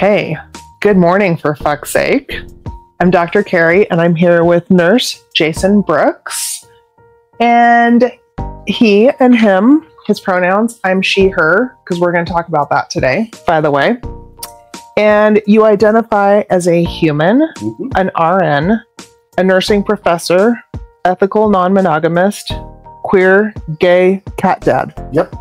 Okay, good morning for fuck's sake. I'm Dr. Cari and I'm here with nurse Jasen Brooks. And he and him, his pronouns, I'm she, her, because we're going to talk about that today, by the way. And you identify as a human, an RN, a nursing professor, ethical non-monogamist, queer, gay, cat dad. Yep.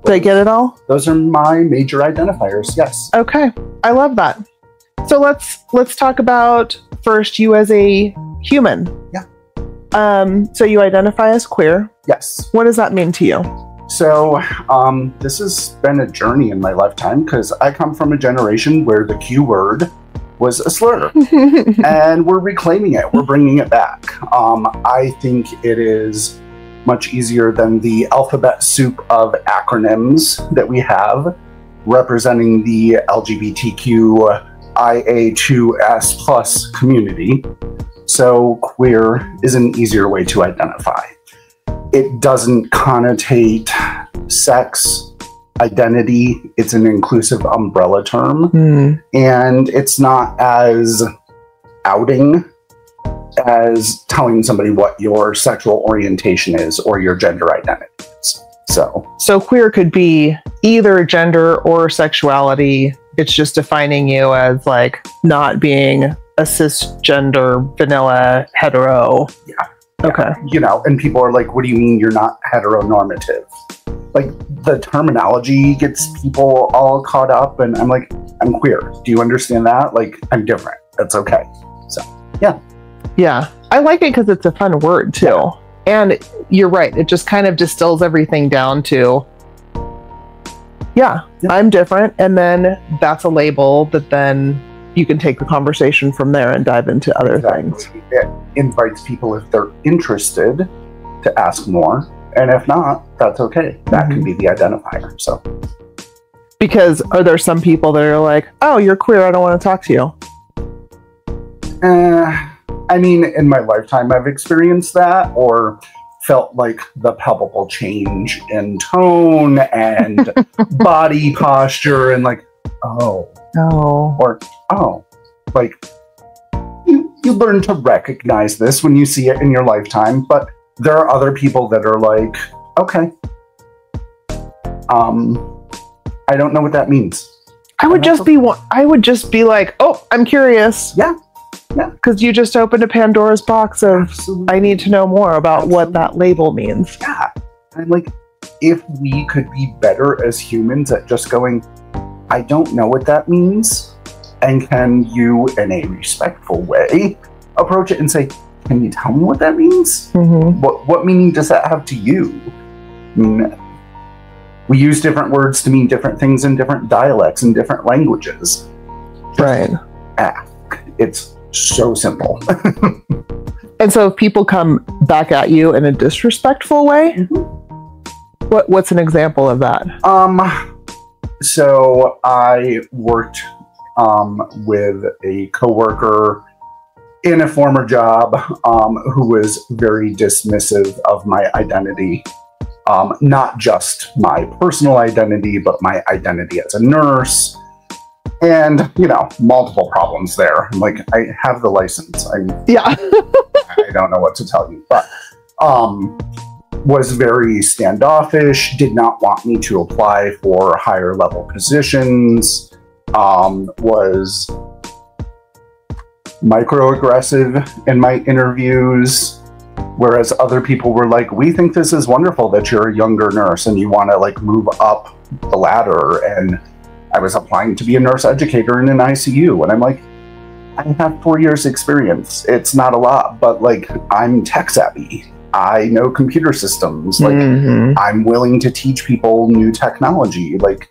Did I get it all? Those are my major identifiers, yes. Okay, I love that. So let's talk about first you as a human. Yeah. So you identify as queer. Yes. What does that mean to you? So this has been a journey in my lifetime because I come from a generation where the Q word was a slur. And we're reclaiming it. We're bringing it back. I think it is much easier than the alphabet soup of acronyms that we have representing the LGBTQIA2S plus community. So queer is an easier way to identify. It doesn't connotate sex, identity. It's an inclusive umbrella term. And it's not as outing as telling somebody what your sexual orientation is or your gender identity is. So queer could be either gender or sexuality. It's just defining you as like not being a cisgender, vanilla, hetero. Yeah. Okay. You know, and people are like, what do you mean you're not heteronormative? Like the terminology gets people all caught up and I'm like, I'm queer. Do you understand that? Like I'm different. That's okay. So yeah. Yeah. I like it because it's a fun word too. Yeah. And you're right. It just kind of distills everything down to, I'm different. And then that's a label that then you can take the conversation from there and dive into other things. It invites people, if they're interested, to ask more. And if not, that's okay. That can be the identifier. So, because are there some people that are like, oh, you're queer, I don't want to talk to you? I mean, in my lifetime, I've experienced that or felt like the palpable change in tone and body posture and like, oh. Or, like, you learn to recognize this when you see it in your lifetime, but there are other people that are like, okay, I don't know what that means. I would just be like, oh, I'm curious. Yeah. Because you just opened a Pandora's box of, I need to know more about what that label means. Yeah. And like, if we could be better as humans at just going, I don't know what that means. And can you, in a respectful way, approach it and say, can you tell me what that means? What meaning does that have to you? I mean, we use different words to mean different things in different dialects and different languages. Right. Ask. It's so simple. And so if people come back at you in a disrespectful way, what's an example of that? So I worked with a coworker in a former job who was very dismissive of my identity. Not just my personal identity, but my identity as a nurse. And, you know, multiple problems there. Like, I have the license. I don't know what to tell you. But was very standoffish, did not want me to apply for higher level positions, was microaggressive in my interviews, whereas other people were like, we think this is wonderful that you're a younger nurse and you want to like move up the ladder. And I was applying to be a nurse educator in an ICU and I'm like, I have 4 years experience. It's not a lot, but like I'm tech savvy. I know computer systems. Like I'm willing to teach people new technology. Like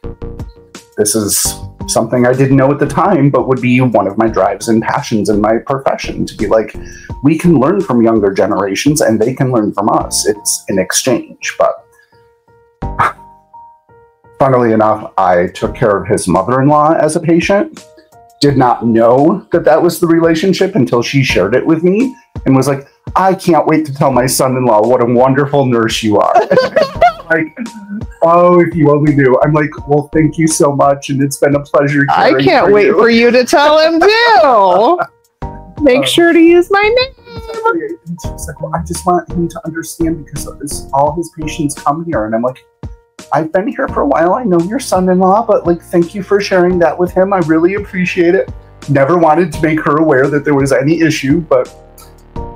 this is something I didn't know at the time, but would be one of my drives and passions in my profession to be like, we can learn from younger generations and they can learn from us. It's an exchange. But funnily enough, I took care of his mother-in-law as a patient. Did not know that that was the relationship until she shared it with me and was like, I can't wait to tell my son-in-law what a wonderful nurse you are. like, oh, if you only knew. I'm like, well, thank you so much, and it's been a pleasure. I can't wait for you to tell him too. Make sure to use my name. And she's like, well, I just want him to understand because all his patients come here. And I'm like, I've been here for a while. I know your son-in-law, but like, thank you for sharing that with him. I really appreciate it. Never wanted to make her aware that there was any issue, but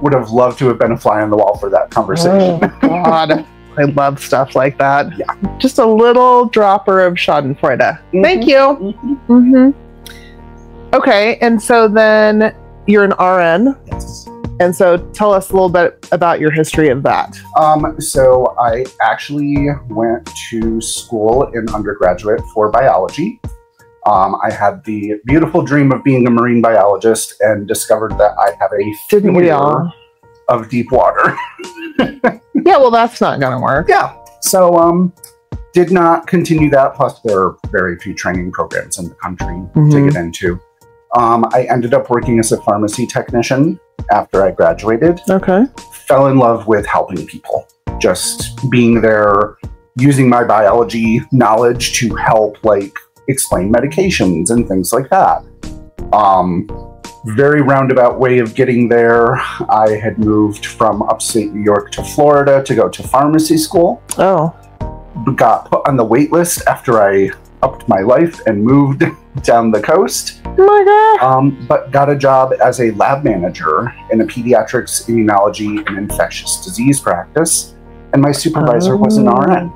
would have loved to have been a fly on the wall for that conversation. Oh, God. I love stuff like that. Yeah. Just a little dropper of Schadenfreude. Mm-hmm. Thank you. Mm-hmm. Mm-hmm. Okay. And so then you're an RN. Yes. And so tell us a little bit about your history of that. So I actually went to school in undergraduate for biology. I had the beautiful dream of being a marine biologist and discovered that I have a fear of deep water. Yeah, well, that's not going to work. Yeah. So did not continue that. Plus, there are very few training programs in the country to get into. I ended up working as a pharmacy technician after I graduated. Okay. Fell in love with helping people. Just being there, using my biology knowledge to help, like, explain medications and things like that. Very roundabout way of getting there. I had moved from upstate New York to Florida to go to pharmacy school. Oh. Got put on the wait list after I upped my life and moved down the coast. Oh my God. But got a job as a lab manager in a pediatrics, immunology, and infectious disease practice. And my supervisor was an RN.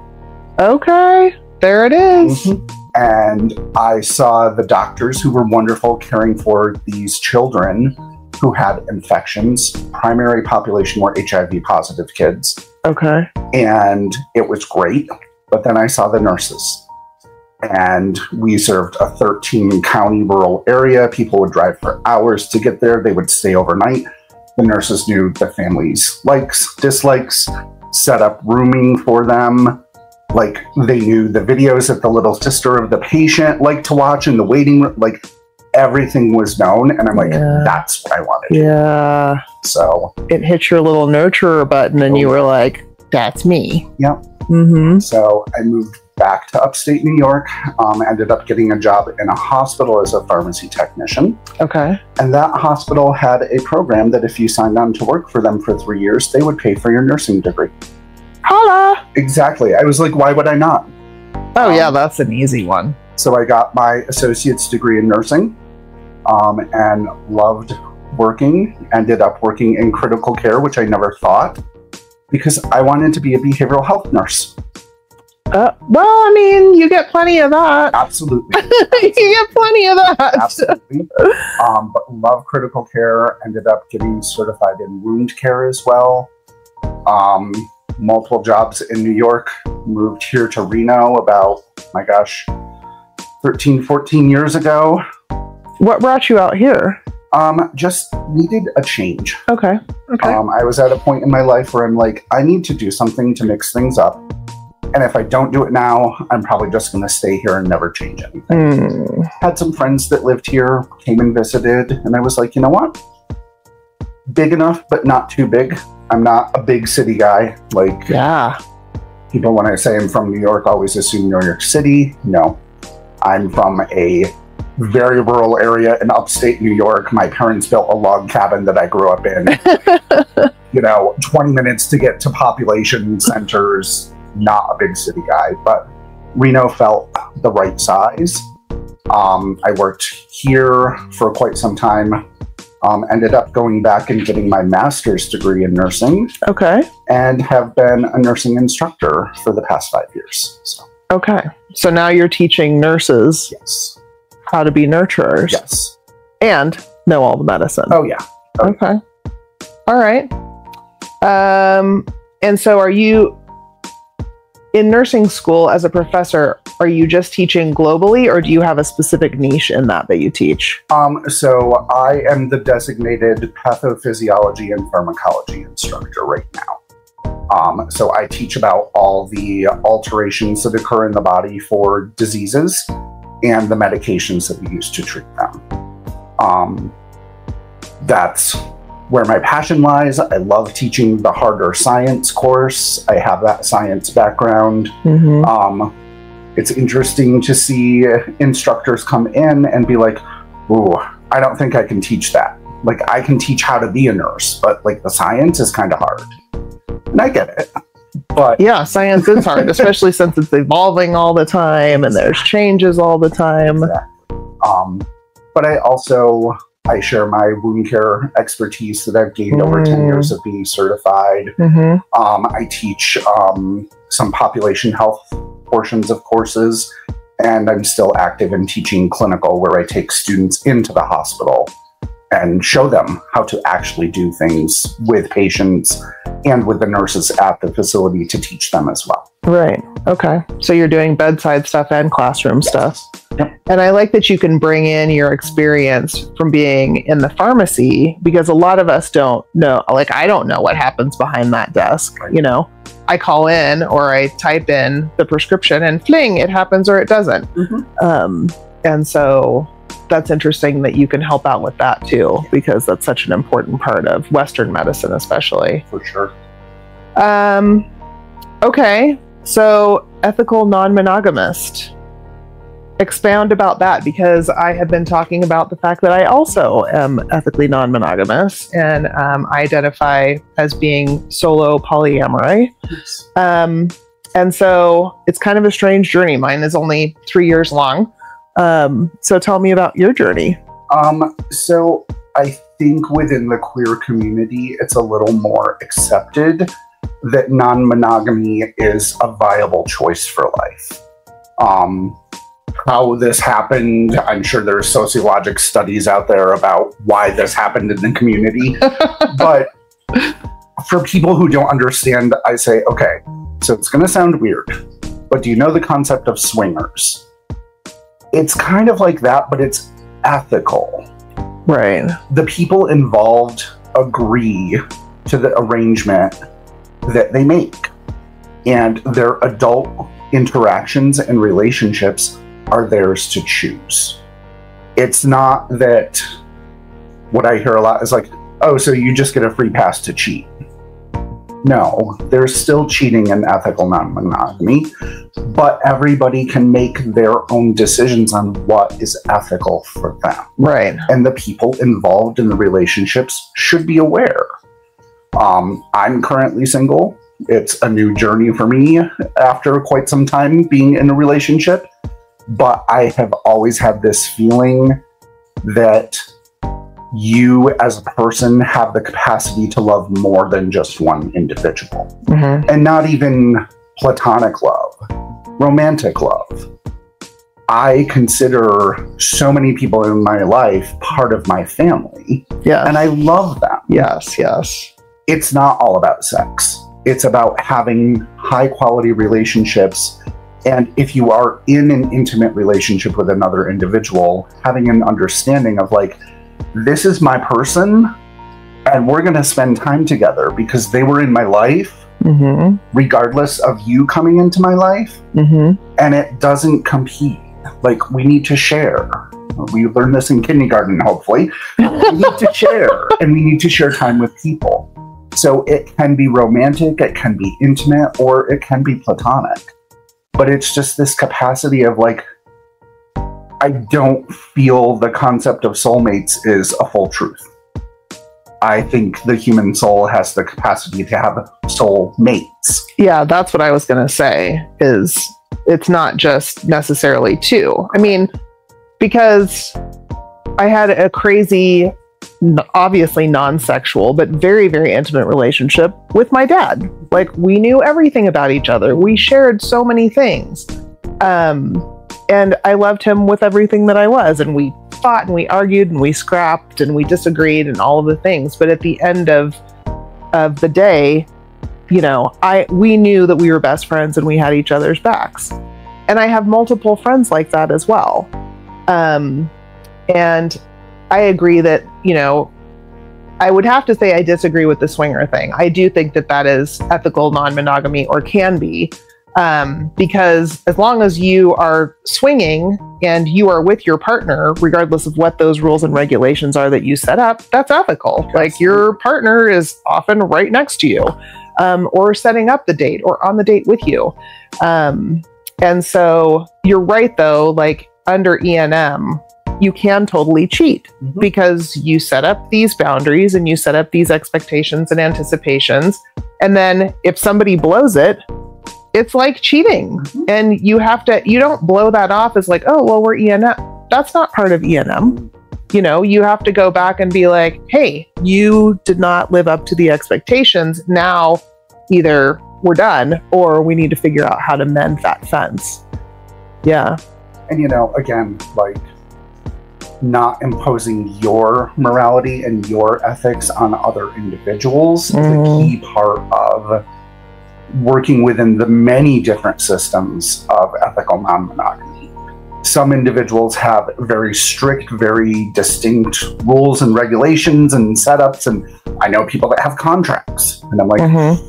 Okay. There it is. Mm-hmm. And I saw the doctors who were wonderful caring for these children who had infections. Primary population were HIV positive kids. Okay. And it was great. But then I saw the nurses. And we served a 13-county rural area. People would drive for hours to get there. They would stay overnight. The nurses knew the family's likes, dislikes, set up rooming for them. Like, they knew the videos that the little sister of the patient liked to watch in the waiting room. Like, everything was known. And I'm like, that's what I wanted. Yeah. So it hit your little nurturer button and you were like, that's me. Yep. Mm-hmm. So I moved back to upstate New York, ended up getting a job in a hospital as a pharmacy technician. Okay. And that hospital had a program that if you signed on to work for them for 3 years, they would pay for your nursing degree. Holla! Exactly. I was like, why would I not? Oh, yeah, that's an easy one. So I got my associate's degree in nursing and loved working, ended up working in critical care, which I never thought, because I wanted to be a behavioral health nurse. Well, I mean, you get plenty of that. Absolutely. You get plenty of that. Absolutely. But love critical care, ended up getting certified in wound care as well. Multiple jobs in New York, moved here to Reno about, my gosh, 13, 14 years ago. What brought you out here? Just needed a change. Okay. Okay. I was at a point in my life where I'm like, I need to do something to mix things up. And if I don't do it now, I'm probably just going to stay here and never change anything. Had some friends that lived here, came and visited, and I was like, you know what? Big enough, but not too big. I'm not a big city guy. Like, yeah. People, when I say I'm from New York, always assume New York City. No. I'm from a very rural area in upstate New York. My parents built a log cabin that I grew up in. 20 minutes to get to population centers. Not a big city guy, but Reno felt the right size. I worked here for quite some time. Ended up going back and getting my master's degree in nursing. Okay. And have been a nursing instructor for the past 5 years. So. Okay. So now you're teaching nurses how to be nurturers. Yes. And know all the medicine. Oh, yeah. Okay. All right. And so are you in nursing school as a professor, are you just teaching globally or do you have a specific niche in that you teach? So I am the designated pathophysiology and pharmacology instructor right now. So I teach about all the alterations that occur in the body for diseases and the medications that we use to treat them. That's where my passion lies. I love teaching the harder science course. I have that science background. It's interesting to see instructors come in and be like, ooh, I don't think I can teach that. Like, I can teach how to be a nurse, but like the science is kind of hard. And I get it. But yeah, science is hard, especially since it's evolving all the time and there's changes all the time. Exactly. But I share my wound care expertise that I've gained over 10 years of being certified. I teach some population health portions of courses, and I'm still active in teaching clinical, where I take students into the hospital and show them how to actually do things with patients and with the nurses at the facility to teach them as well. Right. Okay. So you're doing bedside stuff and classroom stuff. Yep. And I like that you can bring in your experience from being in the pharmacy, because a lot of us don't know, like, I don't know what happens behind that desk. Right. You know, I call in or I type in the prescription and fling, it happens or it doesn't. And so that's interesting that you can help out with that too, because that's such an important part of Western medicine, especially. For sure. Okay. So ethical non-monogamist. Expound about that, because I have been talking about the fact that I also am ethically non-monogamous, and I identify as being solo polyamory. Yes. And so it's kind of a strange journey. Mine is only 3 years long. So tell me about your journey. So I think within the queer community, it's a little more accepted that non-monogamy is a viable choice for life. How this happened, I'm sure there's sociologic studies out there about why this happened in the community. But for people who don't understand, I say, okay, so it's going to sound weird, but do you know the concept of swingers? It's kind of like that, but it's ethical. Right. The people involved agree to the arrangement that they make, and their adult interactions and relationships are theirs to choose. It's not that what I hear a lot is like, oh, so you just get a free pass to cheat. No, there's still cheating in ethical non-monogamy, but everybody can make their own decisions on what is ethical for them. Right. And the people involved in the relationships should be aware. I'm currently single. It's a new journey for me after quite some time being in a relationship, but I have always had this feeling that you as a person have the capacity to love more than just one individual. And not even platonic love, romantic love. I consider so many people in my life part of my family. Yeah. And I love them. Yes, yes. It's not all about sex. It's about having high quality relationships. And if you are in an intimate relationship with another individual, having an understanding of like, this is my person and we're going to spend time together because they were in my life, regardless of you coming into my life. And it doesn't compete. Like, we need to share. We learned this in kindergarten, hopefully. We need to share, and we need to share time with people. So it can be romantic, it can be intimate, or it can be platonic. But it's just this capacity of like, I don't feel the concept of soulmates is a full truth. I think the human soul has the capacity to have soulmates. Yeah, that's what I was going to say, is it's not just necessarily two. I mean, because I had a crazy, obviously non-sexual, but very, very intimate relationship with my dad. Like, we knew everything about each other. We shared so many things. And I loved him with everything that I was. And we fought and we argued and we scrapped and we disagreed and all of the things. But at the end of the day, you know, we knew that we were best friends and we had each other's backs. And I have multiple friends like that as well. And I agree that, you know, I would have to say I disagree with the swinger thing. I do think that that is ethical non-monogamy, or can be. Because as long as you are swinging and you are with your partner, regardless of what those rules and regulations are that you set up, that's ethical. Like your partner is often right next to you, or setting up the date or on the date with you. And so you're right, though, like under E&M, you can totally cheat because you set up these boundaries and you set up these expectations and anticipations. And then if somebody blows it, it's like cheating. And you don't blow that off as like, oh, well, we're E&M. That's not part of E&M. You know, you have to go back and be like, hey, you did not live up to the expectations. Now, either we're done or we need to figure out how to mend that fence. Yeah. And, you know, again, like not imposing your morality and your ethics on other individuals is a key part of working within the many different systems of ethical non-monogamy. Some individuals have very strict, very distinct rules and regulations and setups, and I know people that have contracts, and I'm like,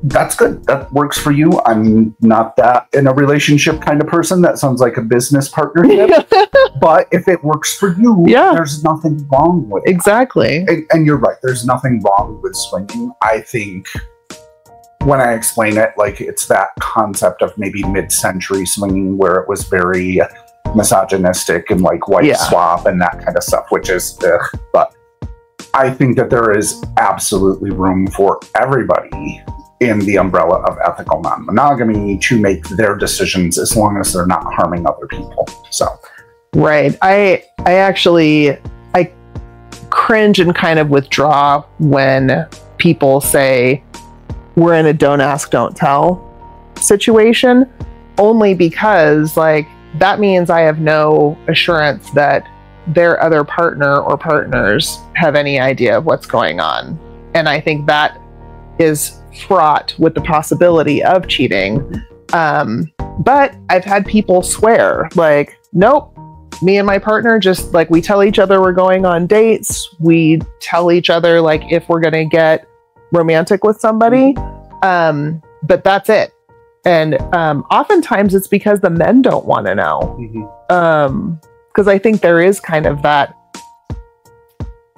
that's good. That works for you. I'm not that in a relationship kind of person. That sounds like a business partnership. But if it works for you, there's nothing wrong with it. Exactly. And you're right. There's nothing wrong with swinging. I think when I explain it, like it's that concept of maybe mid-century swinging where it was very misogynistic and like wife swap and that kind of stuff, which is, but I think that there is absolutely room for everybody in the umbrella of ethical non-monogamy to make their decisions as long as they're not harming other people. So, right. I cringe and kind of withdraw when people say we're in a don't ask, don't tell situation, only because like that means I have no assurance that their other partner or partners have any idea of what's going on. And I think that is fraught with the possibility of cheating. But I've had people swear like, nope, me and my partner just like, we tell each other we're going on dates. We tell each other like if we're going to get romantic with somebody, but that's it. And oftentimes it's because the men don't want to know. Because I think there is kind of that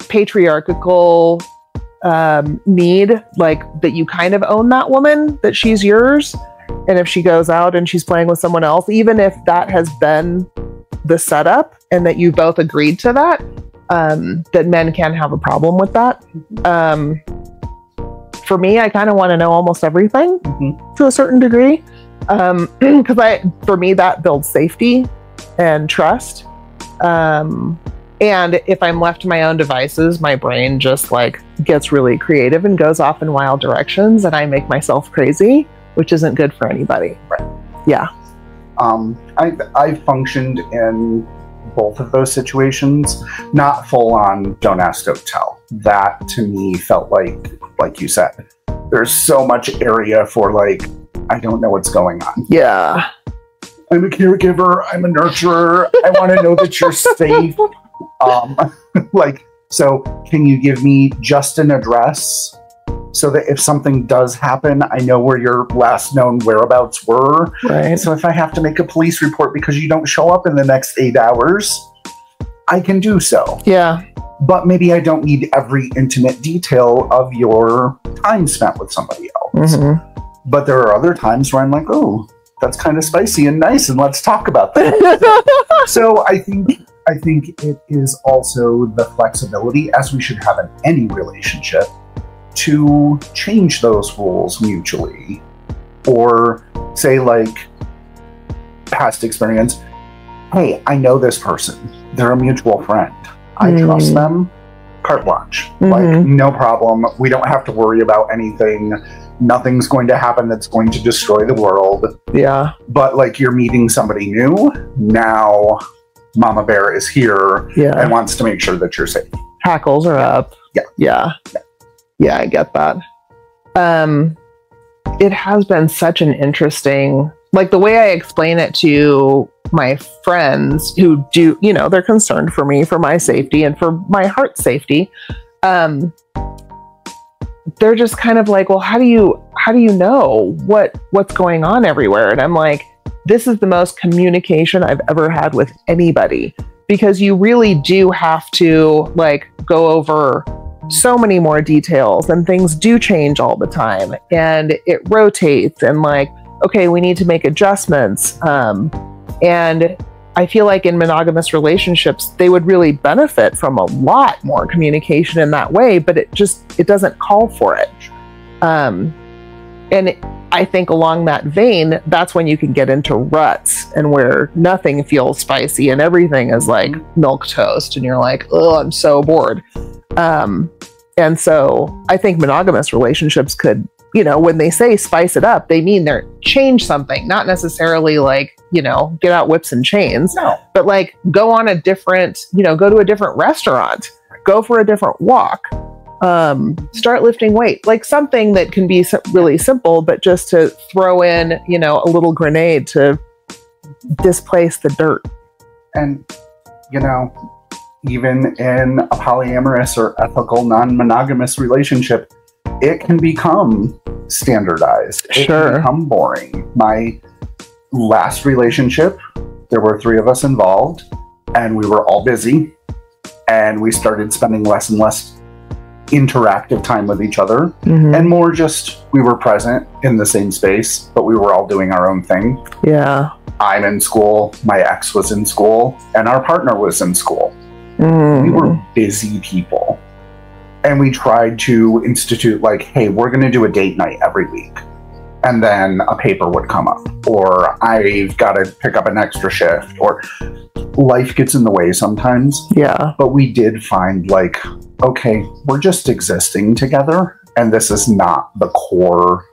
patriarchal need, like that you kind of own that woman, that she's yours. And if she goes out and she's playing with someone else, even if that has been the setup and that you both agreed to that, that men can have a problem with that. For me, I kind of want to know almost everything to a certain degree. Because for me, that builds safety and trust. And if I'm left to my own devices, my brain just like gets really creative and goes off in wild directions, and I make myself crazy, which isn't good for anybody. Right. Yeah. I functioned in both of those situations, not full on don't ask, don't tell. That to me felt like you said, there's so much area for like, I don't know what's going on. Yeah. I'm a caregiver. I'm a nurturer. I want to know that you're safe. Like, so can you give me just an address so that if something does happen, I know where your last known whereabouts were? Right. So if I have to make a police report because you don't show up in the next 8 hours, I can do so. Yeah. But maybe I don't need every intimate detail of your time spent with somebody else. But there are other times where I'm like, oh, that's kind of spicy and nice, and let's talk about that. So I think it is also the flexibility, as we should have in any relationship, to change those rules mutually. Or say, like, past experience, hey, I know this person. They're a mutual friend. I trust them. Carte blanche. Like, no problem. We don't have to worry about anything. Nothing's going to happen that's going to destroy the world. Yeah. But, like, you're meeting somebody new. Now, Mama Bear is here and wants to make sure that you're safe. Hackles are up. Yeah, I get that. It has been such an interesting, like the way I explain it to my friends who do, you know, they're concerned for me, for my safety and for my heart's safety. They're just kind of like, well, how do how do you know what's going on everywhere? And I'm like, this is the most communication I've ever had with anybody, because you really do have to like go over so many more details, and things do change all the time, and it rotates, and like, okay, we need to make adjustments. And I feel like in monogamous relationships, they would really benefit from a lot more communication in that way, but it doesn't call for it. And I think along that vein, that's when you can get into ruts, and where nothing feels spicy and everything is like milk toast, and you're like, oh, I'm so bored. And so I think monogamous relationships could, you know, when they say spice it up, they mean they're change something, not necessarily like, you know, get out whips and chains, No. but like go on a different, you know, go to a different restaurant, go for a different walk, start lifting weight, like something that can be really simple, but just to throw in, you know, a little grenade to displace the dirt. And, you know, even in a polyamorous or ethical non-monogamous relationship, it can become standardized. It Sure. can become boring. My last relationship, there were 3 of us involved, and we were all busy, and we started spending less and less interactive time with each other, and more just we were present in the same space, but we were all doing our own thing. Yeah. I'm in school, my ex was in school, and our partner was in school. We were busy people. And we tried to institute like, hey, we're going to do a date night every week. And then a paper would come up, or I've got to pick up an extra shift, or life gets in the way sometimes. Yeah. But we did find like, okay, we're just existing together, and this is not the core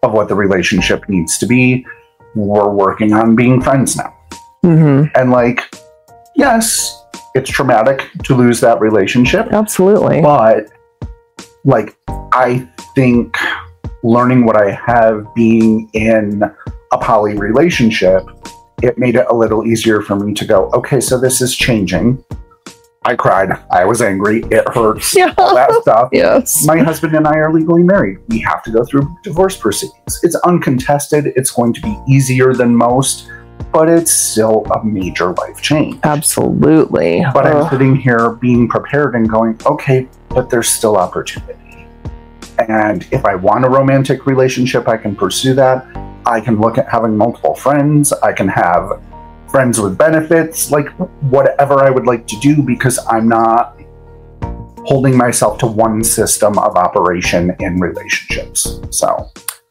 of what the relationship needs to be. We're working on being friends now. And like, yes, it's traumatic to lose that relationship. Absolutely. But like, I think learning what I have being in a poly relationship, it made it a little easier for me to go, okay, so this is changing. I cried. I was angry. It hurts. Yeah. All that stuff. Yes. My husband and I are legally married. We have to go through divorce proceedings. It's uncontested. It's going to be easier than most, but it's still a major life change. Absolutely. But I'm sitting here being prepared and going, okay, but there's still opportunity. And if I want a romantic relationship, I can pursue that. I can look at having multiple friends. I can have friends with benefits, like whatever I would like to do, because I'm not holding myself to one system of operation in relationships. So,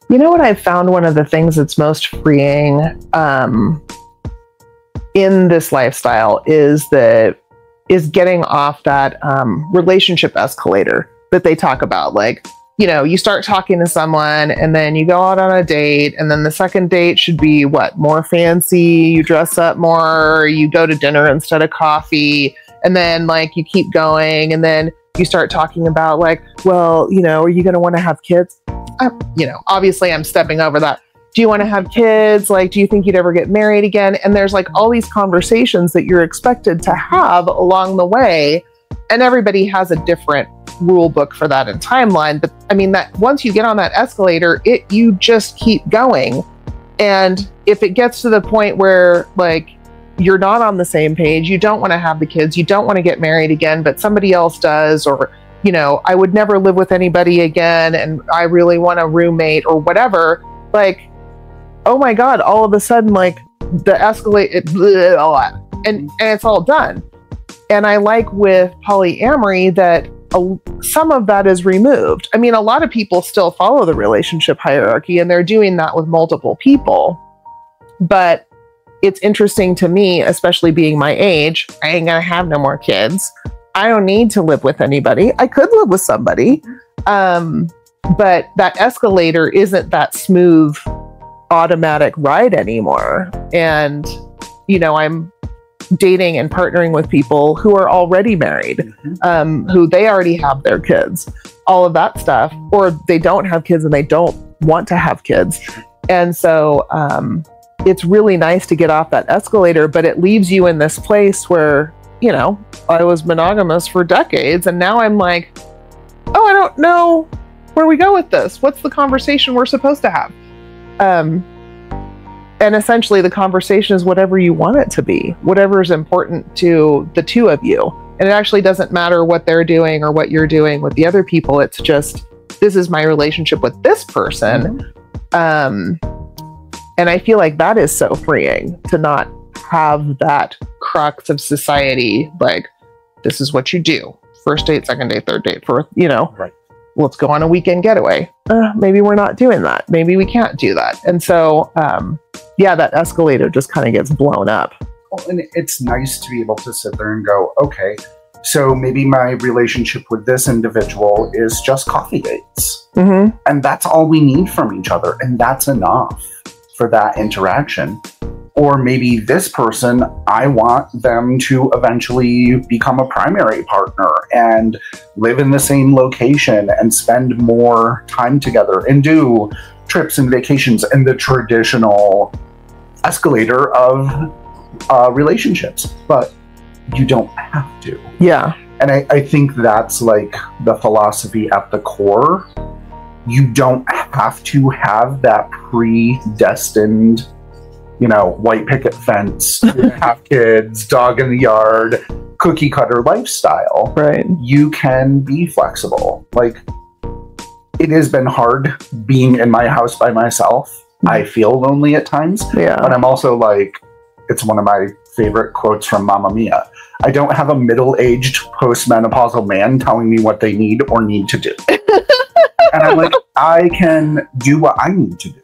you know what I've found, one of the things that's most freeing in this lifestyle is getting off that relationship escalator that they talk about. Like, you know, you start talking to someone, and then you go out on a date, and then the second date should be what? More fancy, you dress up more, you go to dinner instead of coffee, and then like you keep going, and then you start talking about like, well, you know, are you going to want to have kids? You know, obviously I'm stepping over that. Do you want to have kids? Like, do you think you'd ever get married again? And there's like all these conversations that you're expected to have along the way. And everybody has a different rule book for that and timeline. But I mean, that once you get on that escalator, you just keep going. And if it gets to the point where like you're not on the same page, you don't want to have the kids, you don't want to get married again, but somebody else does, or, you know, I would never live with anybody again, and I really want a roommate or whatever, like, oh my God, all of a sudden, like the escalate, and it's all done. And I like with polyamory that some of that is removed. I mean, a lot of people still follow the relationship hierarchy, and they're doing that with multiple people. But it's interesting to me, especially being my age, I ain't gonna have no more kids. I don't need to live with anybody. I could live with somebody. But that escalator isn't that smooth, automatic ride anymore. And, you know, I'm dating and partnering with people who are already married, who they already have their kids, all of that stuff, or they don't have kids and they don't want to have kids. And so it's really nice to get off that escalator, but it leaves you in this place where, you know, I was monogamous for decades, and now I'm like, oh, I don't know where we go with this? What's the conversation we're supposed to have? And essentially the conversation is whatever you want it to be, whatever is important to the two of you. And it actually doesn't matter what they're doing or what you're doing with the other people. It's just, this is my relationship with this person. And I feel like that is so freeing to not have that crux of society. Like, this is what you do. First date, second date, third date, fourth, Right. Let's go on a weekend getaway. Maybe we're not doing that. Maybe we can't do that. And so, that escalator just kind of gets blown up. Well, and it's nice to be able to sit there and go, okay, so maybe my relationship with this individual is just coffee dates. Mm-hmm. And that's all we need from each other. And that's enough for that interaction. Or maybe this person, I want them to eventually become a primary partner and live in the same location and spend more time together and do trips and vacations and the traditional escalator of relationships. But you don't have to. Yeah. And I think that's like the philosophy at the core. You don't have to have that predestined, white picket fence, have kids, dog in the yard, cookie cutter lifestyle. Right. You can be flexible. Like, it has been hard being in my house by myself. I feel lonely at times. Yeah. But I'm also like, it's one of my favorite quotes from Mamma Mia. I don't have a middle-aged postmenopausal man telling me what they need or need to do. And I'm like, I can do what I need to do.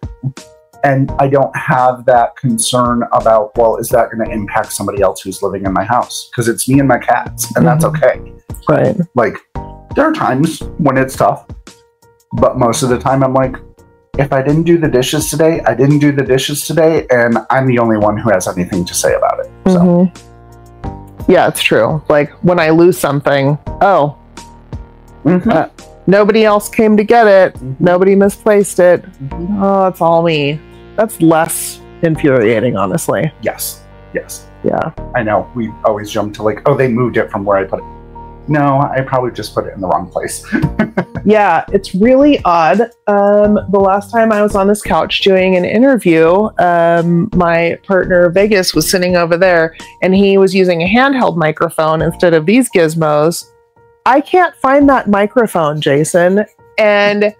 And I don't have that concern about, well, is that going to impact somebody else who's living in my house? Because it's me and my cats, and that's okay. Right. Like, there are times when it's tough, but most of the time I'm like, if I didn't do the dishes today, I didn't do the dishes today, and I'm the only one who has anything to say about it. So. Mm-hmm. Yeah, it's true. Like, when I lose something, nobody else came to get it. Mm-hmm. Nobody misplaced it. Mm-hmm. Oh, it's all me. That's less infuriating, honestly. Yes. Yeah. I know. We always jump to like, oh, they moved it from where I put it. No, I probably just put it in the wrong place. Yeah, it's really odd. The last time I was on this couch doing an interview, my partner Vegas was sitting over there and he was using a handheld microphone instead of these gizmos. I can't find that microphone, Jason. And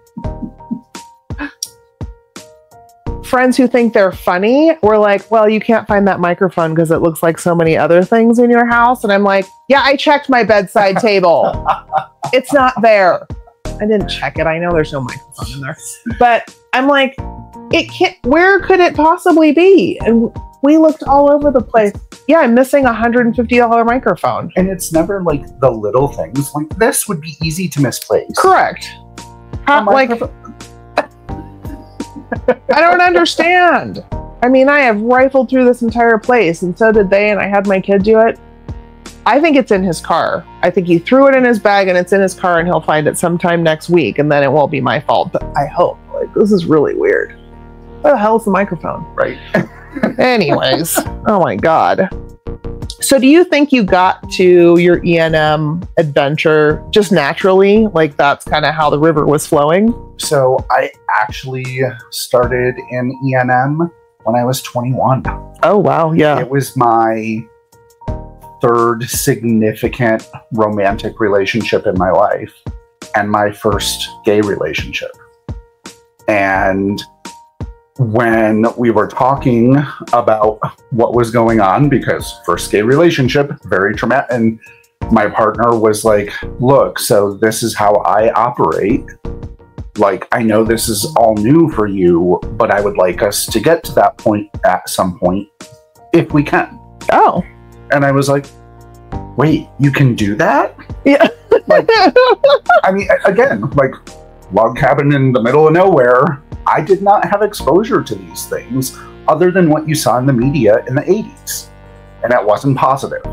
friends who think they're funny were like, well, you can't find that microphone because it looks like so many other things in your house. And I'm like, yeah, I checked my bedside table. It's not there. I didn't check it. I know there's no microphone in there. But I'm like, it can't, where could it possibly be? And we looked all over the place. Yeah, I'm missing a $150 microphone. And it's never like the little things. Like, this would be easy to misplace. Correct. I don't understand. I mean, I have rifled through this entire place, and so did they, and I had my kid do it. I think it's in his car. I think he threw it in his bag, and it's in his car, and he'll find it sometime next week, and then it won't be my fault. But I hope. Like, this is really weird. Where the hell is the microphone? Right. Anyways, oh my God. So do you think you got to your E&M adventure just naturally? Like, that's kind of how the river was flowing? So I actually started in E&M when I was 21. Oh, wow. Yeah. It was my third significant romantic relationship in my life and my first gay relationship. And when we were talking about what was going on, because first gay relationship, very traumatic, and my partner was like, look, so this is how I operate. Like, I know this is all new for you, but I would like us to get to that point at some point, if we can. Oh. And I was like, wait, you can do that? Yeah. Like, I mean, again, like, log cabin in the middle of nowhere. I did not have exposure to these things other than what you saw in the media in the 80s. And that wasn't positive.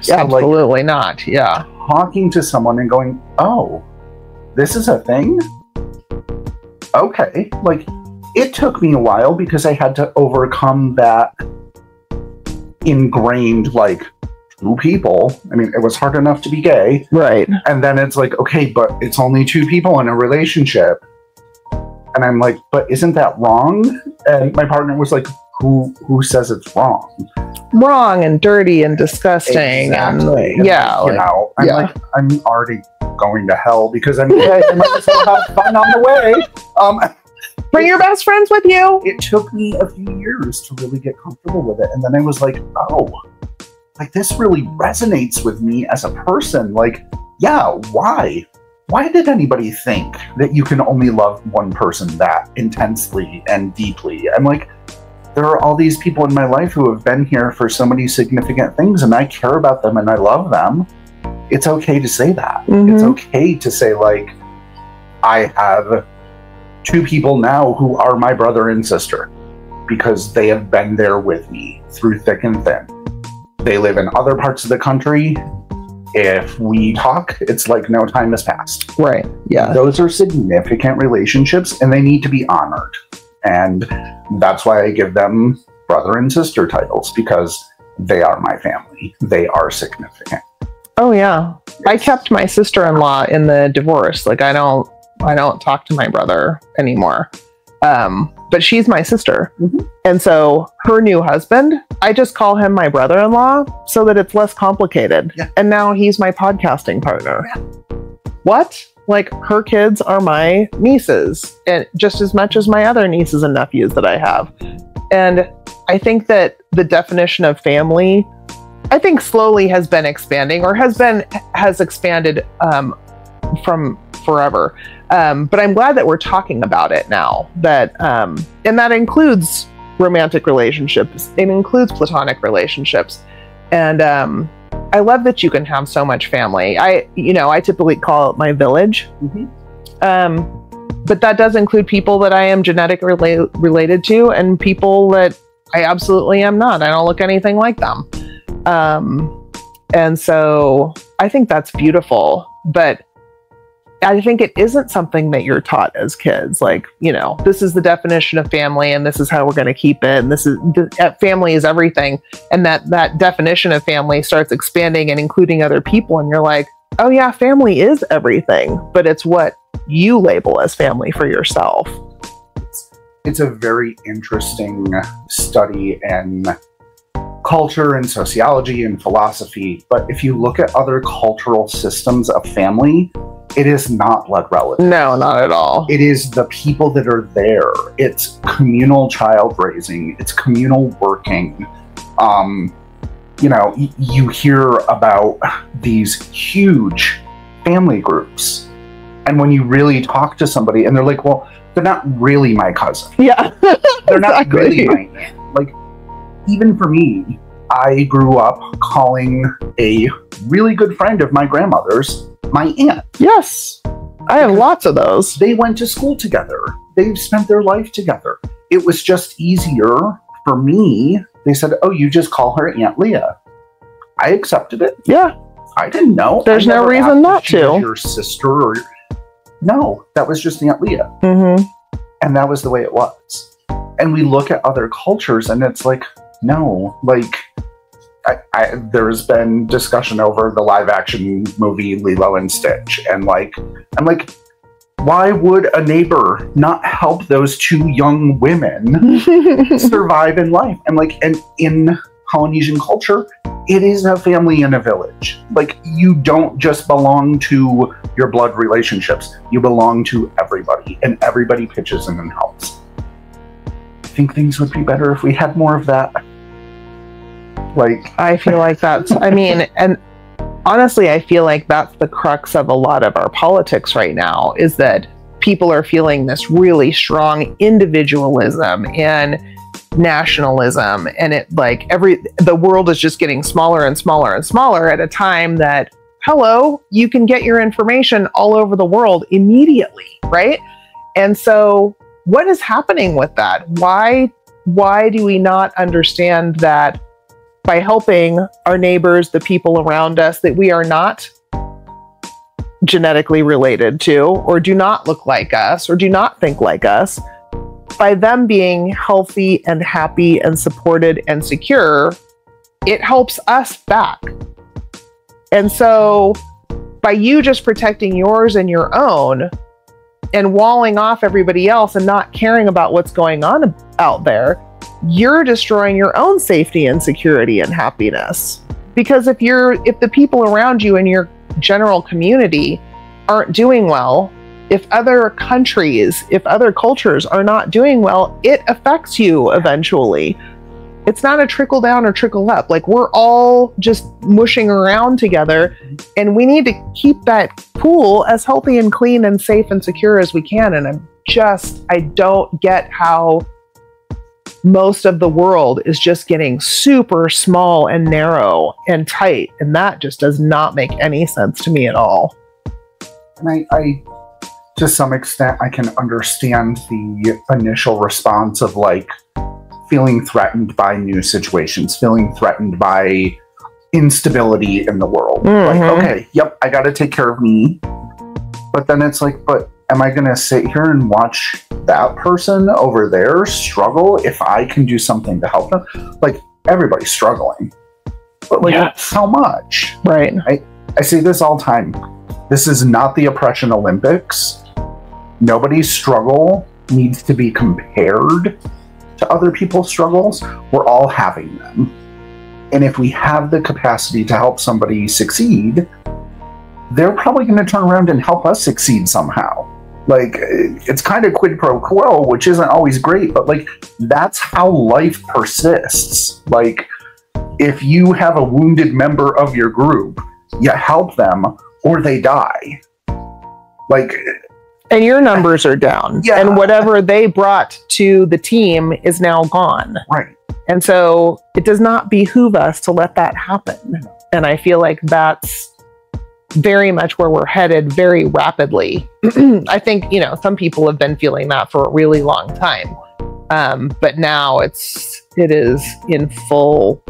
So, absolutely not. Yeah. Talking to someone and going, oh, this is a thing? Okay. Like, it took me a while because I had to overcome that ingrained, like, 2 people. I mean, it was hard enough to be gay. Right. And then it's like, okay, but it's only 2 people in a relationship. And I'm like, but isn't that wrong? And my partner was like, who says it's wrong? Wrong and dirty and disgusting. Exactly. And yeah. You know, I'm like, I'm already going to hell because I'm gay. I might as well have fun on the way. Bring your best friends with you. It took me a few years to really get comfortable with it. And then I was like, oh, like this really resonates with me as a person. Like, yeah, why? Why did anybody think that you can only love one person that intensely and deeply? I'm like, there are all these people in my life who have been here for so many significant things, and I care about them and I love them. It's okay to say that. Mm-hmm. It's okay to say, like, I have 2 people now who are my brother and sister because they have been there with me through thick and thin. They live in other parts of the country. If we talk, it's like no time has passed. Right. Yeah. Those are significant relationships and they need to be honored. And that's why I give them brother and sister titles, because they are my family. They are significant. Oh yeah. I kept my sister-in-law in the divorce. Like I don't talk to my brother anymore. But she's my sister. Mm-hmm. And so her new husband, I just call him my brother-in-law so that it's less complicated. Yeah. And now he's my podcasting partner. Yeah. What? Like her kids are my nieces, and just as much as my other nieces and nephews that I have. And I think that the definition of family, I think slowly has been expanding, or has expanded from forever. But I'm glad that we're talking about it now. That and that includes romantic relationships. It includes platonic relationships, and I love that you can have so much family. I typically call it my village. Mm-hmm. But that does include people that I am genetically related to, and people that I absolutely am not. I don't look anything like them. And so I think that's beautiful, but I think it isn't something that you're taught as kids. Like, this is the definition of family and this is how we're going to keep it. And family is everything. And that definition of family starts expanding and including other people. And you're like, oh yeah, family is everything, but it's what you label as family for yourself. It's a very interesting study in culture and sociology and philosophy. But if you look at other cultural systems of family, it is not blood relatives. No, not at all. It is the people that are there. It's communal child raising. It's communal working. You hear about these huge family groups. And when you really talk to somebody and they're like, well, they're not really my cousin. Yeah. They're not really my aunt. Like, even for me, I grew up calling a really good friend of my grandmother's my aunt. Yes. I have lots of those. They went to school together. They've spent their life together. It was just easier for me. They said, oh, you just call her Aunt Leah. I accepted it. Yeah. I didn't know. There's no reason not to. Your sister or... No, that was just Aunt Leah. Mm-hmm. And that was the way it was. And we look at other cultures and it's like, no, like... there's been discussion over the live action movie Lilo and Stitch, and I'm like, why would a neighbor not help those 2 young women survive in life? And in Polynesian culture, it is a family and a village. Like, you don't just belong to your blood relationships, you belong to everybody, and everybody pitches in and helps. I think things would be better if we had more of that. I feel like that's, and honestly, I feel like that's the crux of a lot of our politics right now, is that people are feeling this really strong individualism and nationalism. And the world is just getting smaller and smaller and smaller at a time that, hello, you can get your information all over the world immediately, right? And so what is happening with that? Why do we not understand that by helping our neighbors, the people around us that we are not genetically related to, or do not look like us, or do not think like us, by them being healthy and happy and supported and secure, it helps us back. And so by you just protecting yours and your own and walling off everybody else and not caring about what's going on out there, you're destroying your own safety and security and happiness. Because if the people around you in your general community aren't doing well, if other countries, if other cultures are not doing well, it affects you eventually. It's not a trickle down or trickle up. Like, we're all just mushing around together, and we need to keep that pool as healthy and clean and safe and secure as we can. And I don't get how most of the world is just getting super small and narrow and tight. And that just does not make any sense to me at all. And I to some extent, I can understand the initial response of like feeling threatened by new situations, feeling threatened by instability in the world. Like, okay, yep, I got to take care of me. But then it's like, but am I going to sit here and watch that person over there struggle if I can do something to help them? Like, everybody's struggling. But like, how much? Right. I say this all the time. This is not the oppression Olympics. Nobody's struggle needs to be compared to other people's struggles. We're all having them. And if we have the capacity to help somebody succeed, they're probably going to turn around and help us succeed somehow. Like, it's kind of quid pro quo, which isn't always great, but like, that's how life persists. Like, if you have a wounded member of your group, you help them or they die. Like, and your numbers are down. Yeah. And whatever they brought to the team is now gone. Right. And so it does not behoove us to let that happen. And I feel like that's very much where we're headed very rapidly. I think, some people have been feeling that for a really long time. But now it is in full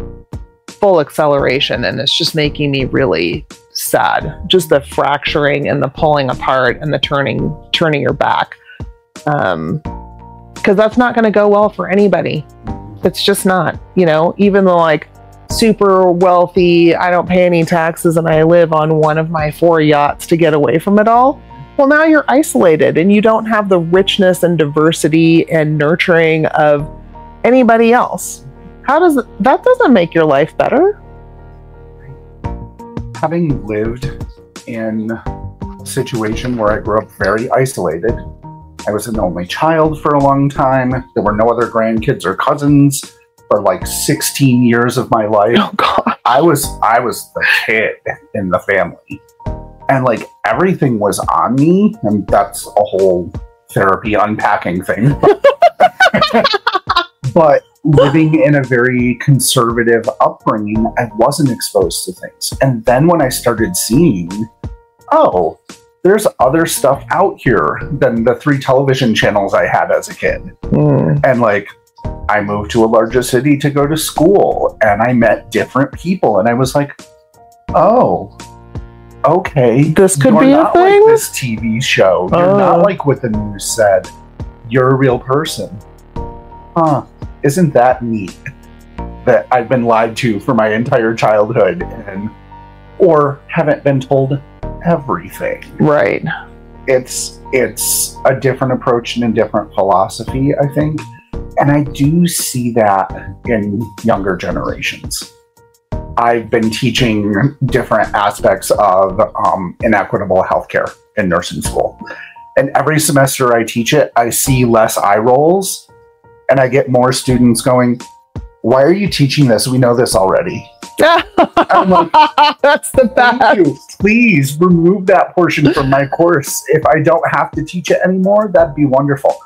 acceleration, and it's just making me really sad. Just the fracturing and the pulling apart and the turning your back. Because that's not going to go well for anybody. It's just not, even the like super wealthy, I don't pay any taxes and I live on one of my 4 yachts to get away from it all. Well, now you're isolated and you don't have the richness and diversity and nurturing of anybody else. That doesn't make your life better? Having lived in a situation where I grew up very isolated, I was an only child for a long time. There were no other grandkids or cousins for like 16 years of my life. Oh God. I was the kid in the family. And like, everything was on me, and that's a whole therapy unpacking thing. But living in a very conservative upbringing, I wasn't exposed to things. And then when I started seeing, oh, there's other stuff out here than the 3 television channels I had as a kid. And like, I moved to a larger city to go to school, and I met different people, and I was like, oh, okay, this could be a thing. Like this TV show. You're not like what the news said. You're a real person. Huh. Isn't that neat that I've been lied to for my entire childhood or haven't been told everything? Right. It's a different approach and a different philosophy, I think. And I do see that in younger generations. I've been teaching different aspects of inequitable healthcare in nursing school. And every semester I teach it, I see less eye rolls. And I get more students going, why are you teaching this? We know this already. I'm like, that's the best. Thank you. Please remove that portion from my course. If I don't have to teach it anymore, that'd be wonderful.